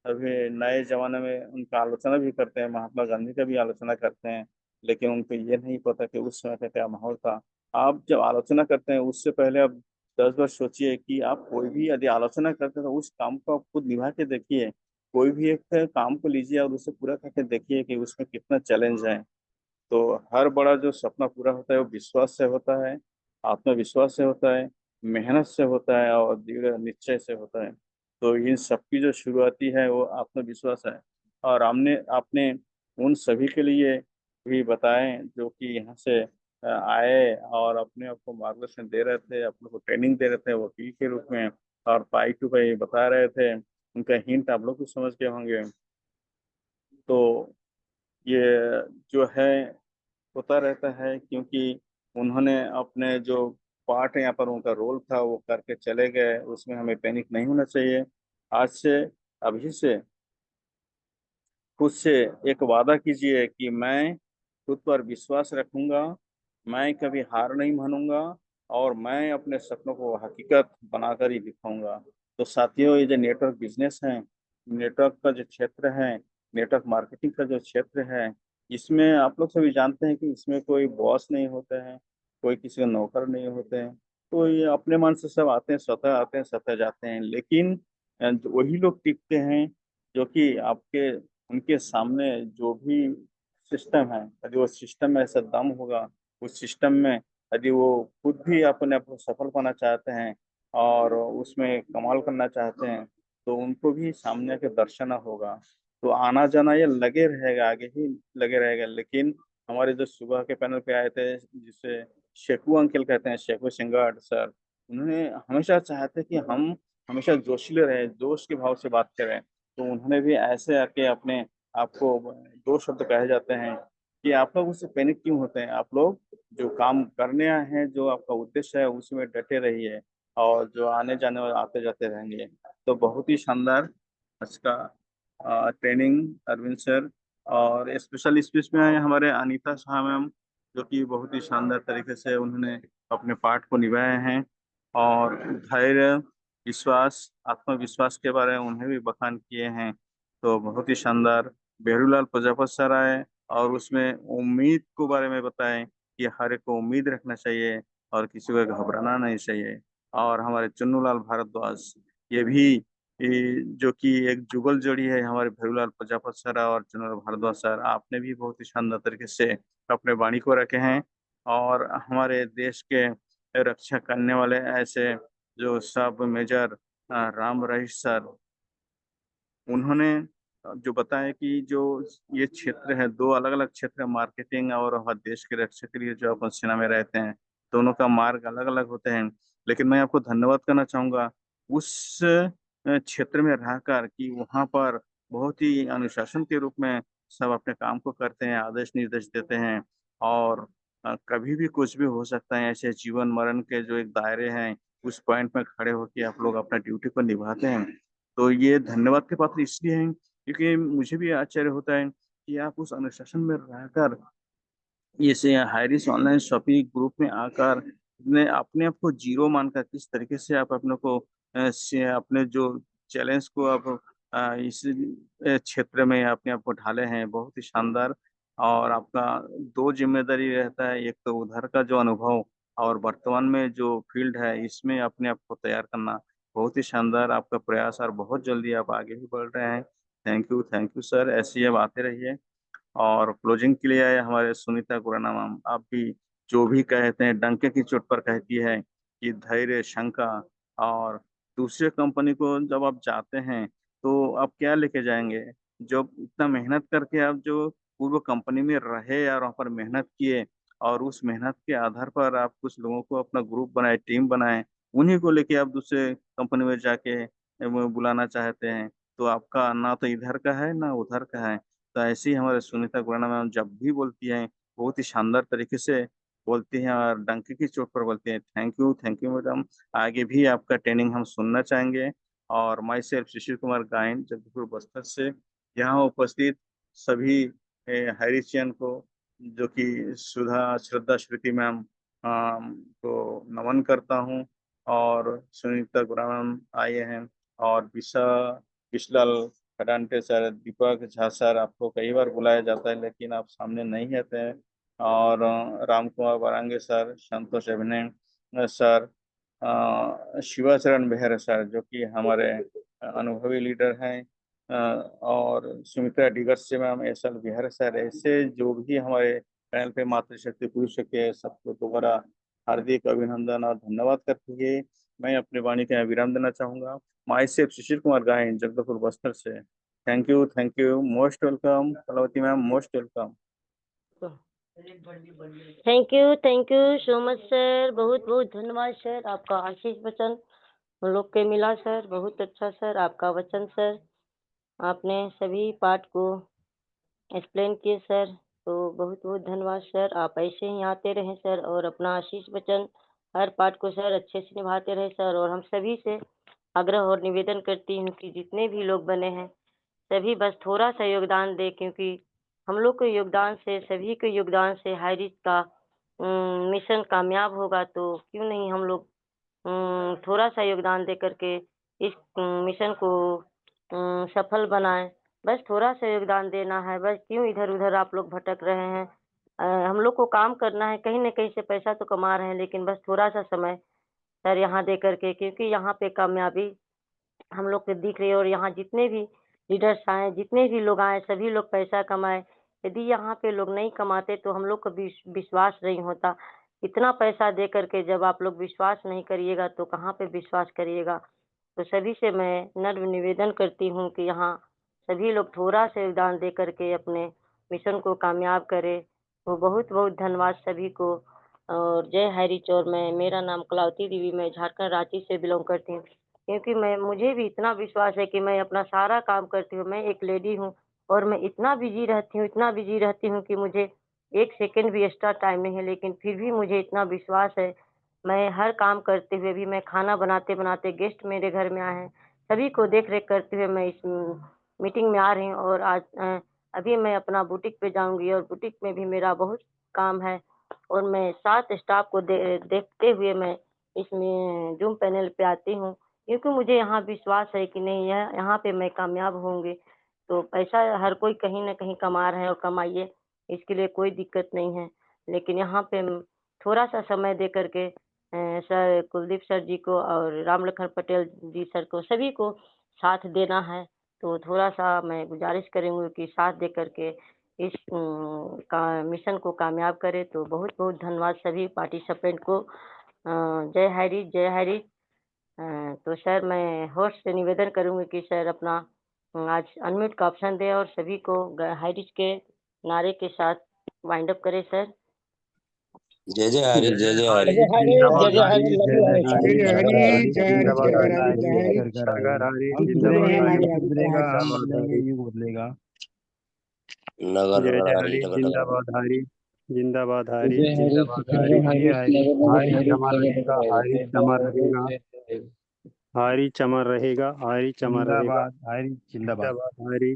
अभी नए जमाने में उनका आलोचना भी करते हैं, महात्मा गांधी का भी आलोचना करते हैं, लेकिन उनको ये नहीं पता कि उस समय का क्या माहौल था। आप जब आलोचना करते हैं उससे पहले आप 10 बार सोचिए कि आप कोई भी यदि आलोचना करते हैं तो उस काम को आप खुद निभा के देखिए। कोई भी एक काम को लीजिए और उसे पूरा करके देखिए कि उसमें कितना चैलेंज है। तो हर बड़ा जो सपना पूरा होता है वो विश्वास से होता है, आत्मविश्वास से होता है, मेहनत से होता है और दृढ़ निश्चय से होता है। तो इन सबकी जो शुरुआती है वो आत्मविश्वास है। और हमने आपने उन सभी के लिए भी बताएं जो कि यहाँ से आए और अपने आप को मार्गदर्शन दे रहे थे, अपने को ट्रेनिंग दे रहे थे वकील के रूप में, और पाई टू पाई बता रहे थे। उनका हिंट आप लोग भी समझ गए होंगे। तो ये जो है होता रहता है, क्योंकि उन्होंने अपने जो पार्ट है यहाँ पर उनका रोल था वो करके चले गए, उसमें हमें पैनिक नहीं होना चाहिए। आज से, अभी से खुद से एक वादा कीजिए कि मैं खुद पर विश्वास रखूंगा, मैं कभी हार नहीं मानूंगा और मैं अपने सपनों को हकीकत बनाकर ही दिखाऊंगा। तो साथियों, ये जो नेटवर्क बिजनेस है, नेटवर्क का जो क्षेत्र है, नेटवर्क मार्केटिंग का जो क्षेत्र है, इसमें आप लोग सभी जानते हैं कि इसमें कोई बॉस नहीं होता है, कोई किसी का नौकर नहीं होते हैं। तो ये अपने मन से सब आते हैं, स्वतः आते हैं, स्वतः जाते हैं। लेकिन वही लोग टिकते हैं जो कि आपके उनके सामने जो भी सिस्टम है, यदि वो सिस्टम में ऐसा दम होगा, उस सिस्टम में यदि वो खुद भी अपने आप को सफल पाना चाहते हैं और उसमें कमाल करना चाहते हैं, तो उनको भी सामने के दर्शना होगा। तो आना जाना ये लगे रहेगा, आगे ही लगे रहेगा। लेकिन हमारे जो सुबह के पैनल पे आए थे, जिसे शेखू अंकल कहते हैं, शेखू सिंगार सर, उन्होंने हमेशा चाहते कि हम हमेशा जोशीले रहे, जोश के भाव से बात करें। तो उन्होंने भी ऐसे आके अपने आपको दो शब्द कहे जाते हैं कि आप लोग उससे पैनिक क्यों होते हैं, आप लोग जो काम करने आए हैं, जो आपका उद्देश्य है उसमें डटे रहिए, और जो आने जाने वाले आते जाते रहेंगे। तो बहुत ही शानदार आज का ट्रेनिंग अरविंद सर, और स्पेशल स्पीच में आए हमारे अनीता शाह मैम, जो कि बहुत ही शानदार तरीके से उन्होंने अपने पाठ को निभाए हैं, और धैर्य, विश्वास, आत्मविश्वास के बारे में उन्हें भी बखान किए हैं। तो बहुत ही शानदार। बेहरूलाल प्रजापत सर आए और उसमें उम्मीद के बारे में बताएं कि हर एक को उम्मीद रखना चाहिए और किसी को घबराना नहीं चाहिए। और हमारे चुन्नूलाल भारद्वाज, ये भी जो कि एक जुगल जोड़ी है हमारे भैरूलाल प्रजापत सर और चुन्नूलाल भारद्वाज सर, आपने भी बहुत ही शानदार तरीके से अपने वाणी को रखे हैं। और हमारे देश के रक्षा करने वाले ऐसे जो सब मेजर राम रहीश सर, उन्होंने जो बताया कि जो ये क्षेत्र है, दो अलग अलग क्षेत्र है, मार्केटिंग और हर देश के रक्षा के लिए जो अपन सेना में रहते हैं, दोनों का मार्ग अलग अलग होते हैं। लेकिन मैं आपको धन्यवाद करना चाहूंगा उस क्षेत्र में रहकर कि वहाँ पर बहुत ही अनुशासन के रूप में सब अपने काम को करते हैं, आदेश निर्देश देते हैं। और कभी भी कुछ भी हो सकता है, ऐसे जीवन मरण के जो एक दायरे हैं, उस पॉइंट में खड़े होकर आप लोग अपना ड्यूटी को निभाते हैं। तो ये धन्यवाद के पात्र इसलिए हैं क्योंकि मुझे भी आश्चर्य होता है कि आप उस अनुशासन में रहकर जैसे हाइरिस ऑनलाइन शॉपिंग ग्रुप में आकर ने अपने आप को जीरो मानकर किस तरीके से आप अपने को अपने जो चैलेंज को आप इस क्षेत्र में अपने आप को ढाले हैं, बहुत ही शानदार। और आपका दो जिम्मेदारी रहता है, एक तो उधर का जो अनुभव और वर्तमान में जो फील्ड है इसमें अपने आप को तैयार करना, बहुत ही शानदार आपका प्रयास, और बहुत जल्दी आप आगे भी बढ़ रहे हैं। थैंक यू सर, ऐसे ही अब आते रहिए। और क्लोजिंग के लिए आए हमारे सुनीता गुराना मैम, आप भी जो भी कहते हैं डंके की चोट पर कहती है कि धैर्य, शंका, और दूसरे कंपनी को जब आप जाते हैं तो आप क्या लेके जाएंगे? जब इतना मेहनत करके आप जो पूर्व कंपनी में रहे और वहाँ पर मेहनत किए, और उस मेहनत के आधार पर आप कुछ लोगों को अपना ग्रुप बनाए, टीम बनाए, उन्हीं को लेके आप दूसरे कंपनी में जाके बुलाना चाहते हैं, तो आपका ना तो इधर का है ना उधर का है। तो ऐसे ही हमारे सुनीता गुराना मैम जब भी बोलती हैं, बहुत ही शानदार तरीके से बोलती हैं और डंके की चोट पर बोलती हैं। थैंक यू मैडम, आगे भी आपका ट्रेनिंग हम सुनना चाहेंगे। और माई सेल्फ शिशिर कुमार गायन, जगदीपुर बस्तर से यहाँ उपस्थित सभी हैरिसियन को, जो कि सुधा, श्रद्धा, श्रुति मैम को नमन करता हूँ। और सुनीता गुराना मैम आए हैं, और विशाल खडांटे सर, दीपक झा सर, आपको कई बार बुलाया जाता है लेकिन आप सामने नहीं आते हैं। और राम कुमार बरांगे सर, संतोष अभिनय सर, शिवाचरण बेहरा सर, जो कि हमारे अनुभवी लीडर हैं, और सुमित्रा डिगर से ma'am, S L Bihar sir, ऐसे जो भी हमारे पैनल पे मातृशक्ति पुरुष के, सबको दोबारा हार्दिक अभिनंदन और धन्यवाद करते हुए मैं अपनी वाणी का विराम देना चाहूंगा। माई सेफ शिशिर कुमार गायन, जगदलपुर बस्तर से। Thank you, most welcome Kalavati ma'am, most welcome. Thank you so much sir, बहुत बहुत धन्यवाद सर, आपका आशीष वचन हम लोग के मिला सर, बहुत अच्छा सर आपका वचन सर, आपने सभी पार्ट को एक्सप्लेन किए सर, तो बहुत बहुत धन्यवाद सर, आप ऐसे ही आते रहें सर, और अपना आशीष वचन हर पार्ट को सर अच्छे से निभाते रहे सर। और हम सभी से आग्रह और निवेदन करती हूँ कि जितने भी लोग बने हैं सभी बस थोड़ा सा योगदान दे, क्योंकि हम लोग के योगदान से, सभी के योगदान से हाईरिच का मिशन कामयाब होगा। तो क्यों नहीं हम लोग थोड़ा सा योगदान दे करके इस मिशन को सफल बनाएं। बस थोड़ा सा योगदान देना है, बस क्यों इधर उधर आप लोग भटक रहे हैं। हम लोग को काम करना है, कहीं न कहीं से पैसा तो कमा रहे हैं, लेकिन बस थोड़ा सा समय सर यहाँ दे करके, क्योंकि यहाँ पे कामयाबी हम लोग को दिख रही है। और यहाँ जितने भी लीडर्स आए, जितने भी लोग आए, सभी लोग पैसा कमाए। यदि यहाँ पे लोग नहीं कमाते तो हम लोग को विश्वास नहीं होता। इतना पैसा दे करके जब आप लोग विश्वास नहीं करिएगा तो कहाँ पे विश्वास करिएगा। तो सभी से मैं नम्र निवेदन करती हूँ कि यहाँ सभी लोग थोड़ा सा योगदान दे करके अपने मिशन को कामयाब करें। तो बहुत बहुत धन्यवाद सभी को, और जय हरिच। और मेरा नाम कलावती देवी, मैं झारखंड रांची से बिलोंग करती हूँ। क्योंकि मुझे भी इतना विश्वास है कि मैं अपना सारा काम करती हूँ। मैं एक लेडी हूँ और मैं इतना बिजी रहती हूँ कि मुझे एक सेकंड भी एक्स्ट्रा टाइम नहीं है, लेकिन फिर भी मुझे इतना विश्वास है। मैं हर काम करते हुए भी, मैं खाना बनाते बनाते, गेस्ट मेरे घर में आए हैं, सभी को देख रेख करते हुए मैं इस मीटिंग में आ रही हूँ और आज अभी मैं अपना बुटीक पे जाऊँगी और बुटीक में भी मेरा बहुत काम है और मैं 7 स्टाफ को देखते हुए मैं इसमें ज़ूम पैनल पे आती हूँ, क्योंकि मुझे यहाँ विश्वास है कि नहीं यहाँ पे मैं कामयाब होंगी। तो पैसा हर कोई कहीं न कहीं कमा रहा है और कमाइए, इसके लिए कोई दिक्कत नहीं है। लेकिन यहाँ पे थोड़ा-सा समय दे कर के सर कुलदीप सर जी को और राम लखन पटेल जी सर को सभी को साथ देना है। तो थोड़ा-सा मैं गुज़ारिश करूँगी कि साथ दे कर के इस का मिशन को कामयाब करें। तो बहुत-बहुत धन्यवाद सभी पार्टिसिपेंट को। जय हरि, जय हरि। तो सर मैं होस्ट से निवेदन करूँगी कि सर अपना आज अनम्यूट का ऑप्शन दें और सभी को हाइरिच के नारे के साथ वाइंड अप करें सर। जय जय हरि, जय जय हरि। जय हरि, जय जय हरि, लव यू जय हरि। जय हरि, जय हरि, जय हरि, जय हरि। घर हरि हम जय सुधरेंगे, हरि, युग जय हरि, सुधरेगा, जय हम हरि। बदलेंगे, युग बदलेगा। नगर जय नगर जय हरि, हरि, नगर नगर हरि। जिंदाबाद हरि, जिंदाबाद हरि, जय हरि, जिंदाबाद जय हरि। हरि, हरि चमर रहेगा, हरि चमर रहेगा, हरि चमर रहेगा, हरि चमर रहेगा। जिंदाबाद हरि, जिंदाबाद। जिंदाबाद हरि।